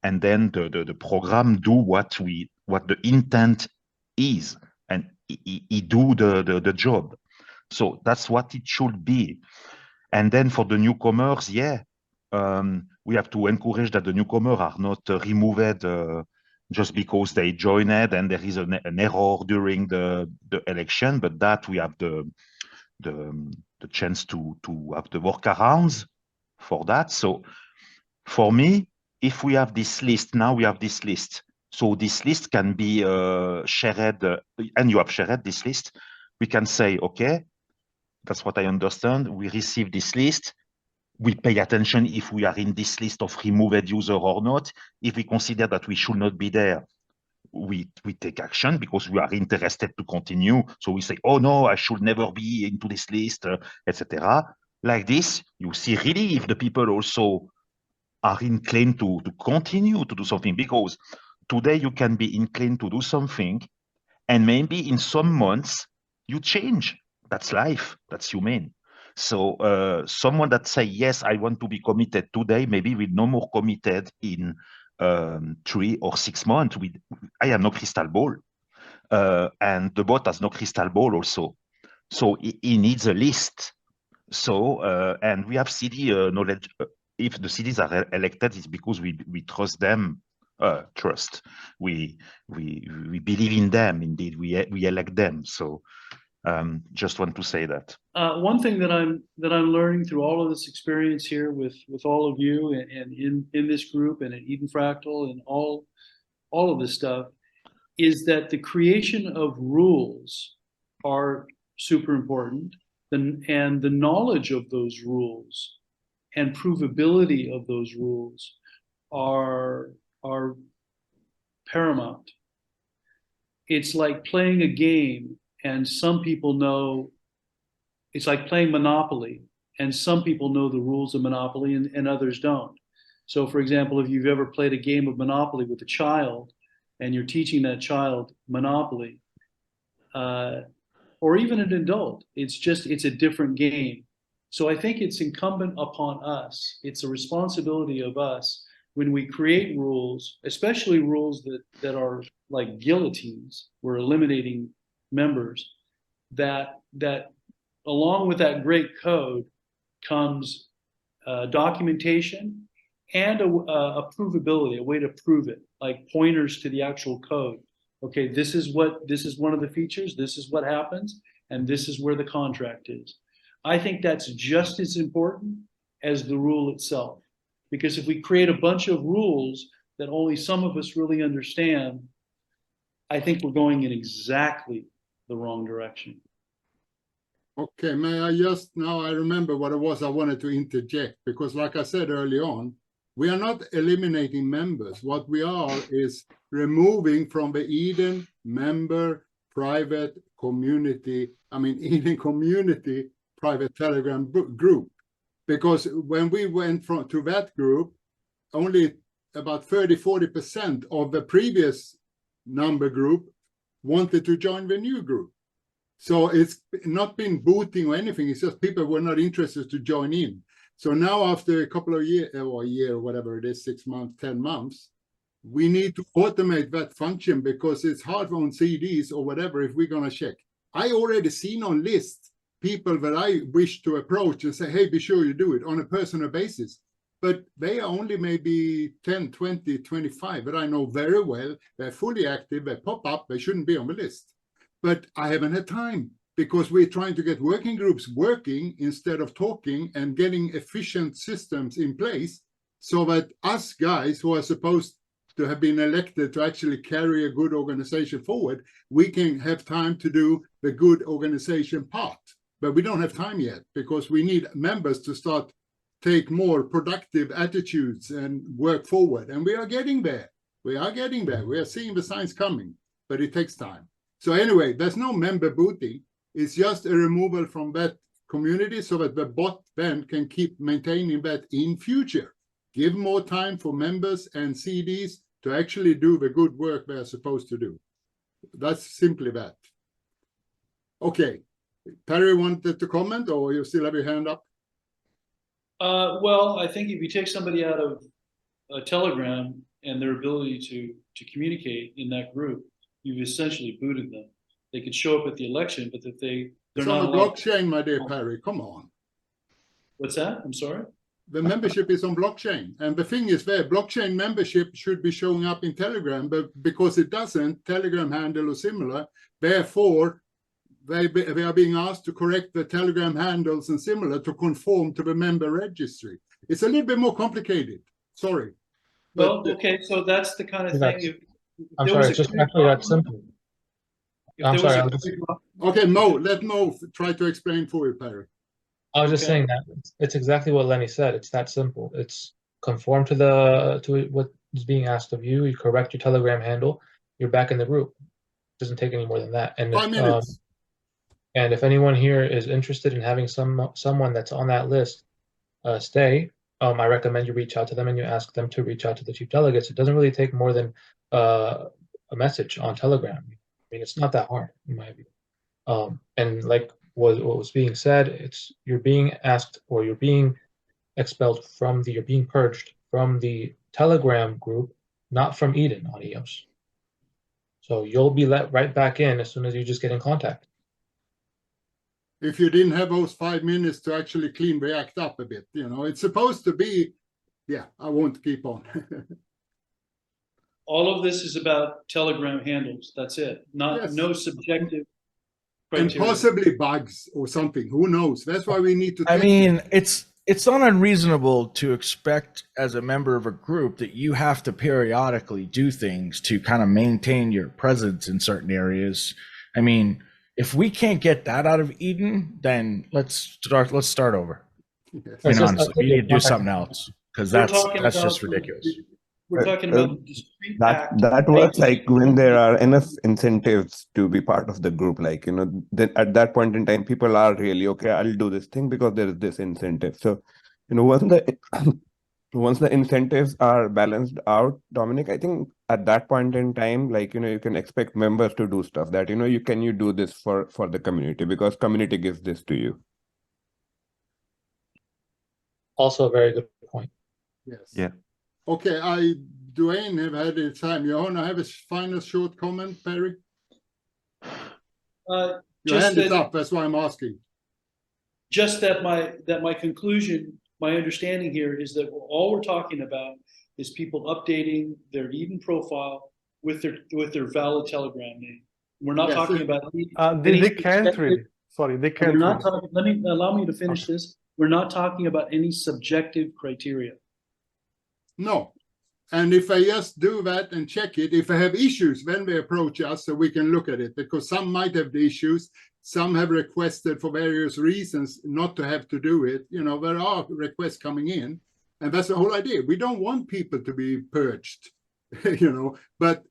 S5: and then the program do what the intent is, and he do the job. So that's what it should be. And then for the newcomers, we have to encourage that the newcomers are not removed just because they joined and there is an error during the election, but that we have the chance to have the workarounds for that. So for me, if we have this list, now we have this list. So this list can be shared, and you have shared this list. We can say, okay, that's what I understand. We receive this list. We pay attention if we are in this list of removed user or not. If we consider that we should not be there, we take action because we are interested to continue. So we say, oh no, I should never be into this list, etc. Like this, you see really if the people also are inclined to continue to do something, because today you can be inclined to do something, and maybe in some months you change. That's life, that's human. So someone that say, yes, I want to be committed today, maybe we're no more committed in 3 or 6 months. I have no crystal ball, and the bot has no crystal ball also. So he needs a list. So and we have CD knowledge. If the CDs are elected, it's because we trust them. Trust. We believe in them. Indeed, we elect them. So just want to say that.
S6: One thing that I'm learning through all of this experience here with all of you and in this group and at Eden Fractal and all of this stuff is that the creation of rules are super important, and the knowledge of those rules and provability of those rules are paramount. It's like playing a game, and some people know. It's like playing Monopoly, and some people know the rules of Monopoly and others don't. So for example, if you've ever played a game of Monopoly with a child and you're teaching that child Monopoly, or even an adult, it's a different game. So I think it's incumbent upon us, it's a responsibility of us when we create rules, especially rules that are like guillotines, we're eliminating members, that along with that great code comes documentation and a provability, a way to prove it, like pointers to the actual code. Okay, this is one of the features, this is what happens, and this is where the contract is. I think that's just as important as the rule itself. Because if we create a bunch of rules that only some of us really understand, I think we're going in exactly the wrong direction.
S1: Okay, may I just, now I remember what it was I wanted to interject, because like I said early on, we are not eliminating members. What we are is removing from the Eden member private community, Eden community private Telegram group. Because when we went to that group, only about 30–40% of the previous number group wanted to join the new group. So it's not been booting or anything. It's just people were not interested to join in. So now after a couple of years, or a year, whatever it is, 6 months, 10 months, we need to automate that function because it's hard on CDs or whatever if we're going to check. I already seen on list people that I wish to approach and say, hey, be sure you do it on a personal basis. But they are only maybe 10, 20, 25 that I know very well. They're fully active, they pop up, they shouldn't be on the list. But I haven't had time because we're trying to get working groups working instead of talking and getting efficient systems in place so that us guys who are supposed to have been elected to actually carry a good organization forward, we can have time to do the good organization part. But we don't have time yet because we need members to start take more productive attitudes and work forward. And we are getting there. We are getting there. We are seeing the signs coming, but it takes time. So anyway, there's no member booting. It's just a removal from that community so that the bot then can keep maintaining that in future. Give more time for members and CDs to actually do the good work they're supposed to do. That's simply that. Okay, Perry wanted to comment, or you still have your hand up?
S6: Well, I think if you take somebody out of a Telegram and their ability to communicate in that group, you've essentially booted them. They could show up at the election, but if they're
S1: It's
S6: not
S1: on the
S6: allowed-
S1: blockchain, my dear Perry, come on.
S6: What's that? I'm sorry?
S1: The membership is on blockchain. And the thing is there, blockchain membership should be showing up in Telegram, but because it doesn't, Telegram handle or similar, therefore, they are being asked to correct the Telegram handles and similar to conform to the member registry. It's a little bit more complicated. Sorry.
S6: Well,
S1: But,
S6: okay, so that's the kind of thing. If
S2: I'm
S6: there
S2: sorry,
S6: was
S2: it's
S6: a
S2: just
S6: clear
S2: actually that
S6: problem-
S2: simple.
S6: if
S2: I'm
S6: there was
S2: sorry,
S6: a
S2: I'll just-
S6: clear problem-
S1: okay, Mo, let Mo try to explain for you, Perry.
S2: I was just
S6: Okay.
S2: saying that it's exactly what Lennie said. It's that simple. It's conform to what is being asked of you. You correct your Telegram handle. You're back in the group. It doesn't take any more than that. And
S1: 5 minutes.
S2: and if anyone here is interested in having someone that's on that list stay, I recommend you reach out to them and you ask them to reach out to the chief delegates. It doesn't really take more than a message on Telegram. I mean, it's not that hard in my view. And like what was being said, you're being asked or you're being expelled you're being purged from the Telegram group, not from Eden on EOS. So you'll be let right back in as soon as you just get in contact.
S1: If you didn't have those 5 minutes to actually clean React up a bit, it's supposed to be, yeah, I won't keep on.
S6: All of this is about Telegram handles. That's it.
S1: Yes.
S6: No subjective
S1: And
S6: criteria.
S1: possibly bugs or something. Who knows? That's why we need to.
S9: I
S1: test
S9: mean,
S1: it.
S9: it's not unreasonable to expect as a member of a group that you have to periodically do things to kind of maintain your presence in certain areas. I mean, if we can't get that out of Eden, then let's start over.
S1: Yes.
S9: I mean,
S2: It's just-
S9: honestly, we need to do something else because
S6: We're
S9: that's
S6: talking
S9: just
S6: about-
S9: ridiculous.
S6: We're talking about discrete act.
S4: That works like when there are enough incentives to be part of the group, like, then at that point in time, people are really, okay, I'll do this thing because there is this incentive. So, once the incentives are balanced out, Domenic, I think at that point in time, like, you can expect members to do stuff that, you do this for the community because community gives this to you.
S2: Also a very good point.
S1: Yes.
S5: Yeah.
S1: Okay, Duane have had his time. You want to have a final short comment, Perry? Your
S6: Just
S1: hand is
S6: that-
S1: up. That's why I'm asking.
S6: Just that my conclusion, my understanding here is that all we're talking about is people updating their Eden profile with their valid Telegram name. We're not
S1: Yes,
S6: talking
S1: it-
S6: about
S3: They can't really. Sorry, they can't.
S6: We're not
S3: really.
S6: talking. Allow me to finish this. We're not talking about any subjective criteria.
S1: No. And if I just do that and check it, if I have issues, then they approach us so we can look at it, because some might have the issues. Some have requested for various reasons not to have to do it. There are requests coming in, and that's the whole idea. We don't want people to be purged, but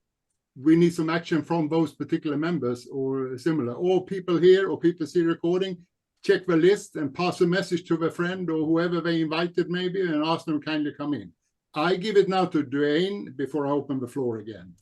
S1: we need some action from those particular members or similar, or people here or people see recording, check the list and pass a message to their friend or whoever they invited maybe and ask them kindly come in. I give it now to Duane before I open the floor again.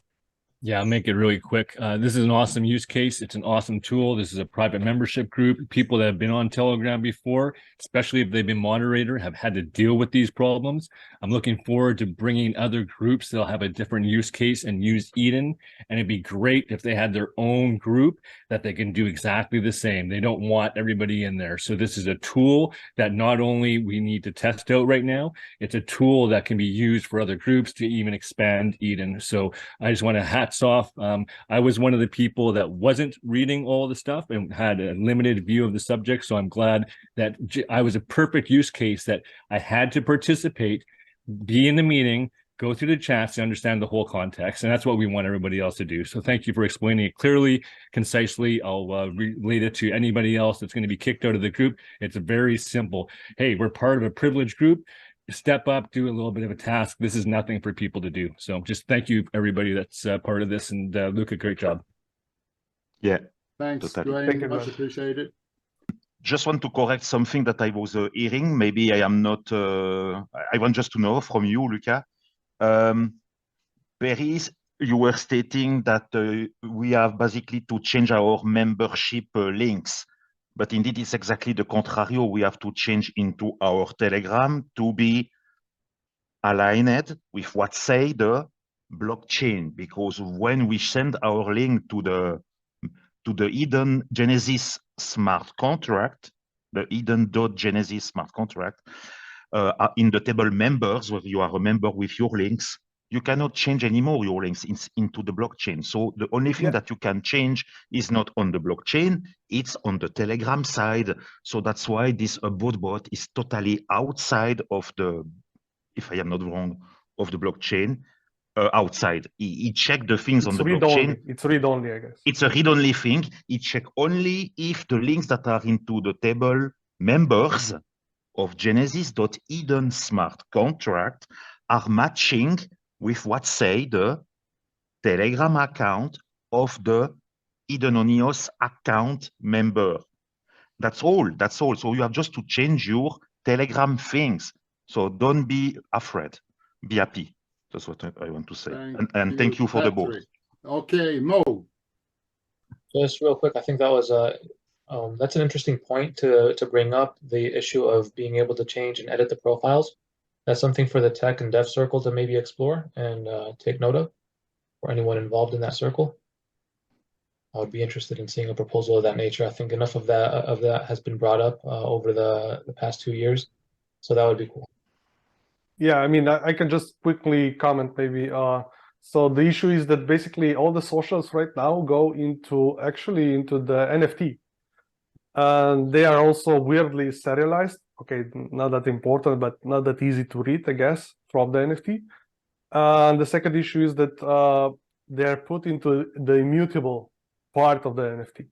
S10: Yeah, I'll make it really quick. This is an awesome use case. It's an awesome tool. This is a private membership group. People that have been on Telegram before, especially if they've been moderator, have had to deal with these problems. I'm looking forward to bringing other groups that'll have a different use case and use Eden. And it'd be great if they had their own group that they can do exactly the same. They don't want everybody in there. So this is a tool that not only we need to test out right now, it's a tool that can be used for other groups to even expand Eden. So I just want to hats off. I was one of the people that wasn't reading all the stuff and had a limited view of the subject. So I'm glad that I was a perfect use case that I had to participate, be in the meeting, go through the chats to understand the whole context. And that's what we want everybody else to do. So thank you for explaining it clearly, concisely. I'll relate it to anybody else that's going to be kicked out of the group. It's very simple. Hey, we're part of a privileged group. Step up, do a little bit of a task. This is nothing for people to do. So just thank you, everybody that's part of this. And Luka, great job.
S5: Yeah.
S1: Thanks,
S5: Totally.
S1: Duane.
S3: Thank you,
S1: Much
S3: Duane.
S1: appreciated.
S5: Just want to correct something that I was hearing. Maybe I am not. I want just to know from you, Luka. Paris, you were stating that we have basically to change our membership links. But indeed, it's exactly the contrario. We have to change into our Telegram to be aligned with what say the blockchain. Because when we send our link to the Eden Genesis smart contract, the Eden.Genesis smart contract, in the table members, where you are a member with your links, you cannot change anymore your links into the blockchain. So the only thing that you can change is not on the blockchain, it's on the Telegram side. So that's why this Upvotbot is totally outside of the, if I am not wrong, of the blockchain, outside. He checked the things on the blockchain.
S3: It's read-only, I guess.
S5: It's a read-only thing. He check only if the links that are into the table members of Genesis.Eden smart contract are matching with what say the Telegram account of the Edenonios account member. That's all. That's all. So you have just to change your Telegram things. So don't be afraid. Be happy. That's what I want to say. And thank you for the book.
S1: Okay, Mo.
S2: Just real quick, I think that was that's an interesting point to bring up, the issue of being able to change and edit the profiles. That's something for the tech and dev circle to maybe explore and take note of for anyone involved in that circle. I would be interested in seeing a proposal of that nature. I think enough of that has been brought up over the past 2 years, so that would be cool.
S3: Yeah, I mean, I can just quickly comment maybe. So the issue is that basically all the socials right now go into the NFT. And they are also weirdly serialized. Okay, not that important, but not that easy to read, I guess, from the NFT. And the second issue is that they're put into the immutable part of the NFT.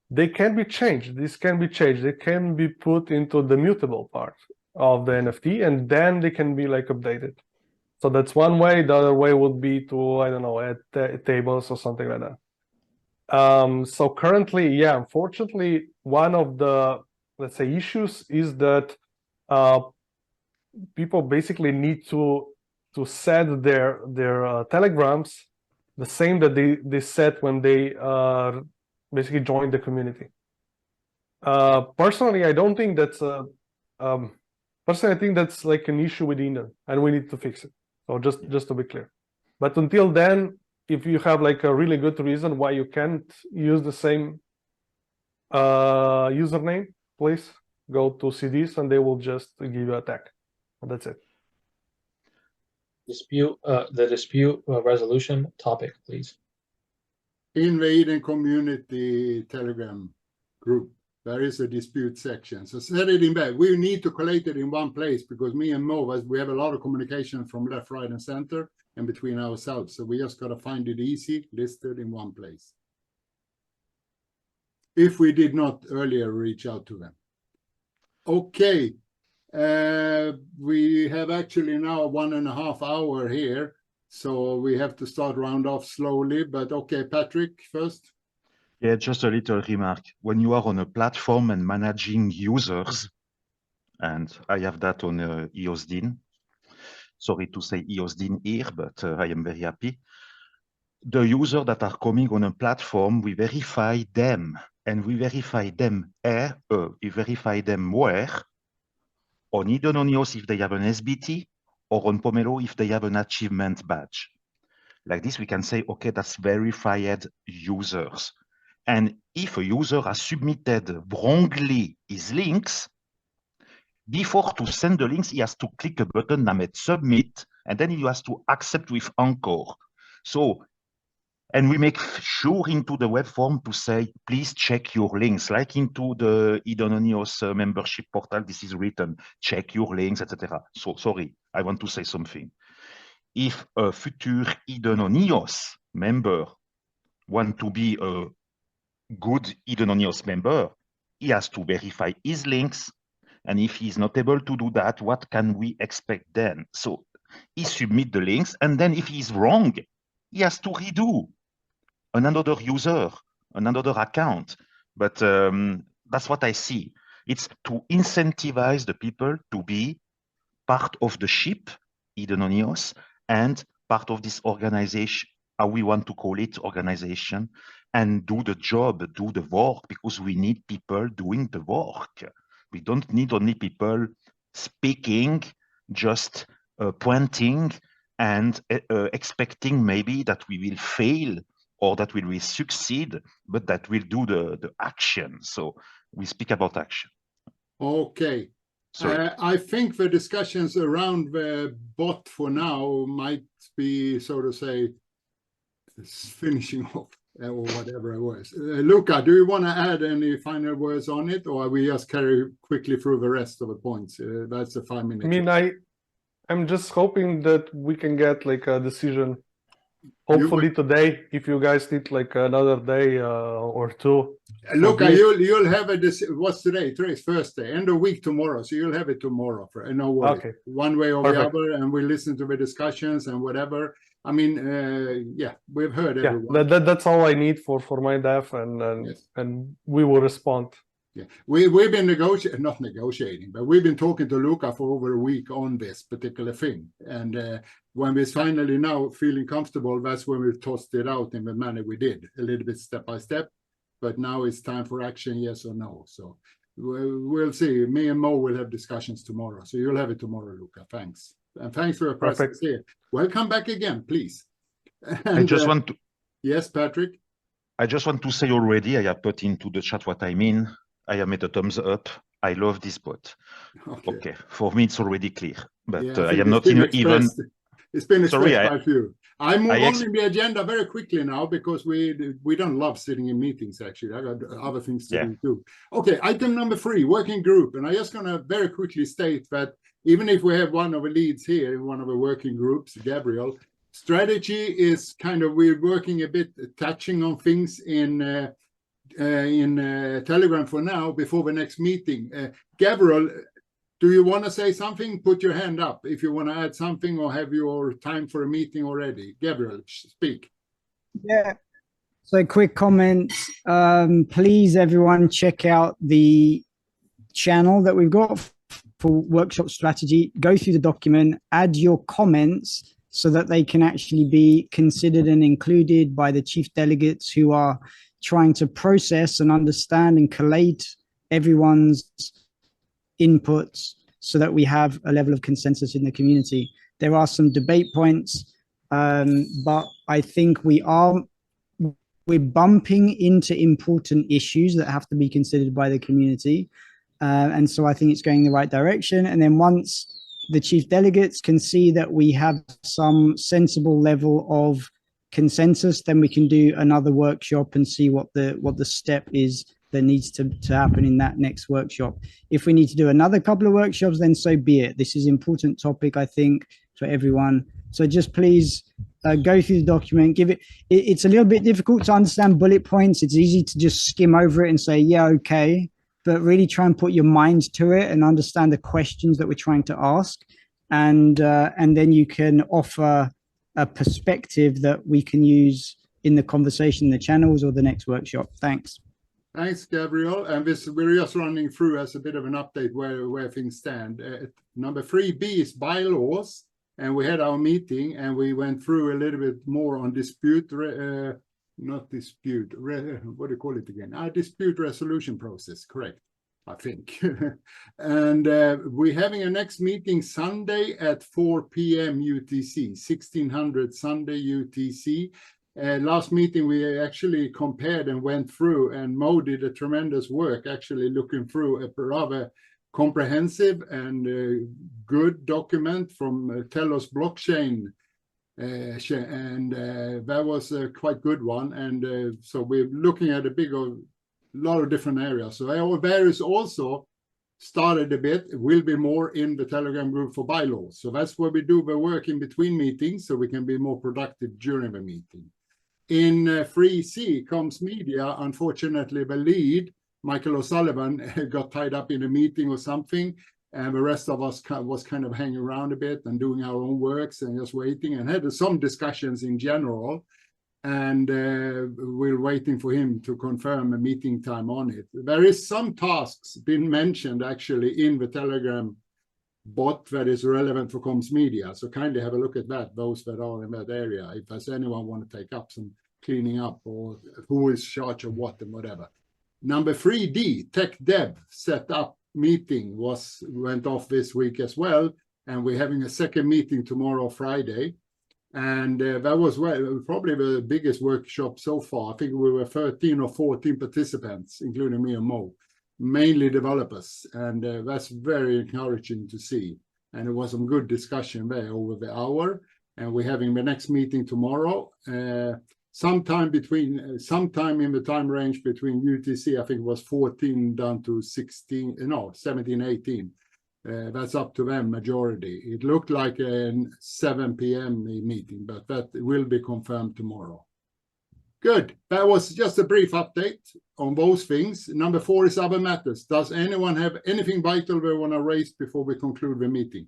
S3: They can be changed. This can be changed. They can be put into the mutable part of the NFT, and then they can be like updated. So that's one way. The other way would be to, I don't know, add tables or something like that. So currently, yeah, unfortunately, one of the, let's say, issues is that people basically need to set their telegrams the same that they set when they basically join the community. Personally, I don't think that's personally, I think that's like an issue with Eden, and we need to fix it. So just to be clear. But until then, if you have like a really good reason why you can't use the same username, please go to Synthese and they will just give you a tag. And that's it.
S2: The dispute resolution topic, please.
S1: In the Eden community Telegram group, there is a dispute section. So set it in there. We need to collate it in one place because me and Mo, we have a lot of communication from left, right, and center and between ourselves. So we just got to find it easy, listed in one place. If we did not earlier reach out to them. Okay. We have actually now 1.5 hours here. So we have to start round off slowly. But okay, Patrick, first.
S5: Yeah, just a little remark. When you are on a platform and managing users, and I have that on EOSDIN. Sorry to say EOSDIN here, but I am very happy. the users that are coming on a platform, we verify them, and we verify them we verify them where? On Idononios if they have an SBT, or on Pomelo if they have an achievement badge. Like this, we can say, okay, that's verified users. And if a user has submitted wrongly his links, before to send the links, he has to click a button named submit, and then he has to accept with Encore. So, and we make sure into the web form to say, please check your links, like into the Idononios membership portal, this is written, check your links, etc. So, sorry, I want to say something. If a future Idononios member want to be a good Idononios member, he has to verify his links. And if he's not able to do that, what can we expect then? So he submit the links, and then if he's wrong, he has to redo another user, another account. But that's what I see. It's to incentivize the people to be part of the ship, Idononios, and part of this organization, how we want to call it, organization, and do the job, do the work, because we need people doing the work. We don't need only people speaking, just pointing and expecting maybe that we will fail or that we will succeed, but that will do the action. So we speak about action.
S1: Okay. I think the discussions around the bot for now might be, so to say, finishing off or whatever it was. Luka, do you want to add any final words on it, or we just carry quickly through the rest of the points? That's a 5 minute.
S3: I mean, I'm just hoping that we can get like a decision, hopefully today. If you guys need like another day or two.
S1: Luka, you'll have a what's today? Today's Thursday, end of week tomorrow, so you'll have it tomorrow. No worries. Okay. One way or the other, and we listen to the discussions and whatever. I mean, yeah, we've heard everyone.
S3: That's all I need for my dev, and we will respond.
S1: Yeah, we've been not negotiating, but we've been talking to Luka for over a week on this particular thing. And when we're finally now feeling comfortable, that's when we tossed it out in the manner we did, a little bit step by step. But now it's time for action, yes or no. So we'll see. Me and Mo will have discussions tomorrow. So you'll have it tomorrow, Luka. Thanks. And thanks for your presence here. Welcome back again, please. And,
S5: I just want to...
S1: Yes, Patrick?
S5: I just want to say already, I have put into the chat what I mean. I have made a thumbs up. I love this bot. Okay. For me, it's already clear. But yeah, I am not even...
S1: It's been expressed by a few. I move on in the agenda very quickly now because we don't love sitting in meetings, actually. I got other things to do too. Okay, item number 3, working group. And I'm just going to very quickly state that even if we have one of the leads here in one of the working groups, Gabriel, strategy is kind of, we're working a bit, touching on things in Telegram for now before the next meeting. Gabriel, do you want to say something? Put your hand up if you want to add something, or have your time for a meeting already. Gabriel, speak.
S11: Yeah. So quick comment. Please, everyone, check out the channel that we've got for workshop strategy. Go through the document, add your comments so that they can actually be considered and included by the chief delegates who are trying to process and understand and collate everyone's inputs so that we have a level of consensus in the community. There are some debate points, but I think we're bumping into important issues that have to be considered by the community. And so I think it's going in the right direction. And then once the chief delegates can see that we have some sensible level of consensus, then we can do another workshop and see what the step is that needs to happen in that next workshop. If we need to do another couple of workshops, then so be it. This is an important topic, I think, for everyone. So just please go through the document, it's a little bit difficult to understand bullet points. It's easy to just skim over it and say, yeah, okay, but really try and put your mind to it and understand the questions that we're trying to ask. And then you can offer a perspective that we can use in the conversation, in the channels, or the next workshop. Thanks.
S1: Thanks, Gabriel. And we're just running through as a bit of an update where things stand. Number 3B is bylaws. and we had our meeting, and we went through a little bit more on dispute, not dispute, what do you call it again? Dispute resolution process, correct, I think. And we're having a next meeting Sunday at 4 p.m. UTC, 1600 Sunday UTC. Last meeting, we actually compared and went through, and Mo did a tremendous work actually looking through a rather comprehensive and good document from Telos blockchain. And that was a quite good one. And so we're looking at a lot of different areas. So our various also started a bit. It will be more in the Telegram group for bylaws. So that's where we do the work in between meetings, so we can be more productive during the meeting. In Free C, Comms&Media, unfortunately, the lead, Michael O'Sullivan, got tied up in a meeting or something, and the rest of us was kind of hanging around a bit and doing our own works and just waiting, and had some discussions in general. And we're waiting for him to confirm a meeting time on it. There is some tasks been mentioned actually in the Telegram bot that is relevant for Comms&Media. So kindly have a look at that, those that are in that area. If there's anyone want to take up some cleaning up, or who is in charge of what and whatever. Number 3D, Tech&Dev setup meeting went off this week as well. And we're having a second meeting tomorrow, Friday. And that was probably the biggest workshop so far. I think we were 13 or 14 participants, including me and Mo, mainly developers. And that's very encouraging to see. And it was some good discussion there over the hour. And we're having the next meeting tomorrow, sometime in the time range between UTC, I think it was 14 down to 17, 18. That's up to them, majority. It looked like a 7 p.m. meeting, but that will be confirmed tomorrow. Good. That was just a brief update on those things. Number 4 is other matters. Does anyone have anything vital they want to raise before we conclude the meeting?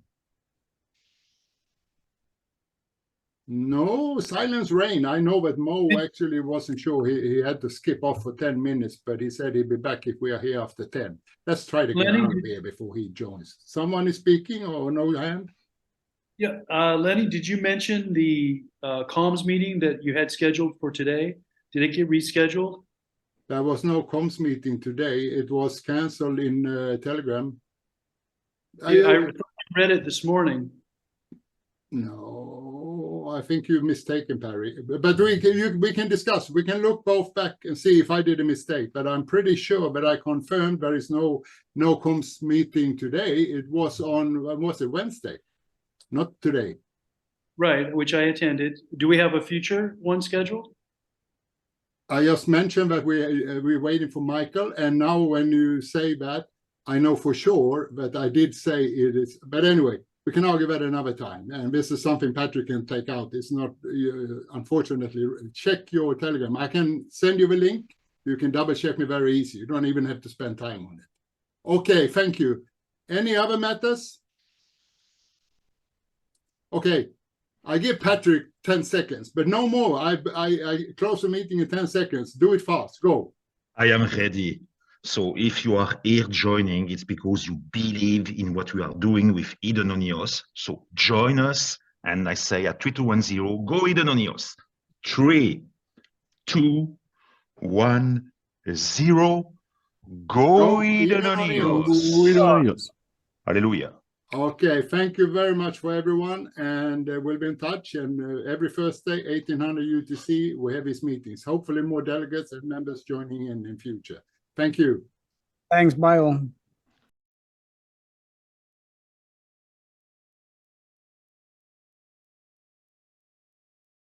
S1: No, silence reign. I know that Mo actually wasn't sure. He had to skip off for 10 minutes, but he said he'd be back if we are here after 10. Let's try to get
S6: Lennie,
S1: out of here before he joins. Someone is speaking or no hand?
S6: Yeah, Lennie, did you mention the comms meeting that you had scheduled for today? Did it get rescheduled?
S1: There was no comms meeting today. It was canceled in Telegram.
S6: I read it this morning.
S1: No, I think you've mistaken, Perry. But we can discuss. We can look both back and see if I did a mistake. But I'm pretty sure that I confirmed there is no comms meeting today. It was on, when was it, Wednesday? Not today.
S6: Right, which I attended. Do we have a future one scheduled?
S1: I just mentioned that we're waiting for Michael. And now when you say that, I know for sure that I did say it is. But anyway, we can argue that another time. And this is something Patrick can take out. It's not, unfortunately, check your Telegram. I can send you the link. You can double check me very easy. You don't even have to spend time on it. Okay, thank you. Any other matters? Okay, I give Patrick 10 seconds, but no more. I close the meeting in 10 seconds. Do it fast, go.
S5: I am ready. So if you are here joining, it's because you believe in what we are doing with Eden on EOS. So join us. And I say at 3, 2, 1, 0, go Eden on EOS. 3, 2, 1, 0, go Eden on EOS. Hallelujah.
S1: Okay, thank you very much for everyone. And we'll be in touch. And every Thursday, 1800 UTC, we have these meetings. Hopefully more delegates and members joining in future. Thank you.
S11: Thanks, bye all.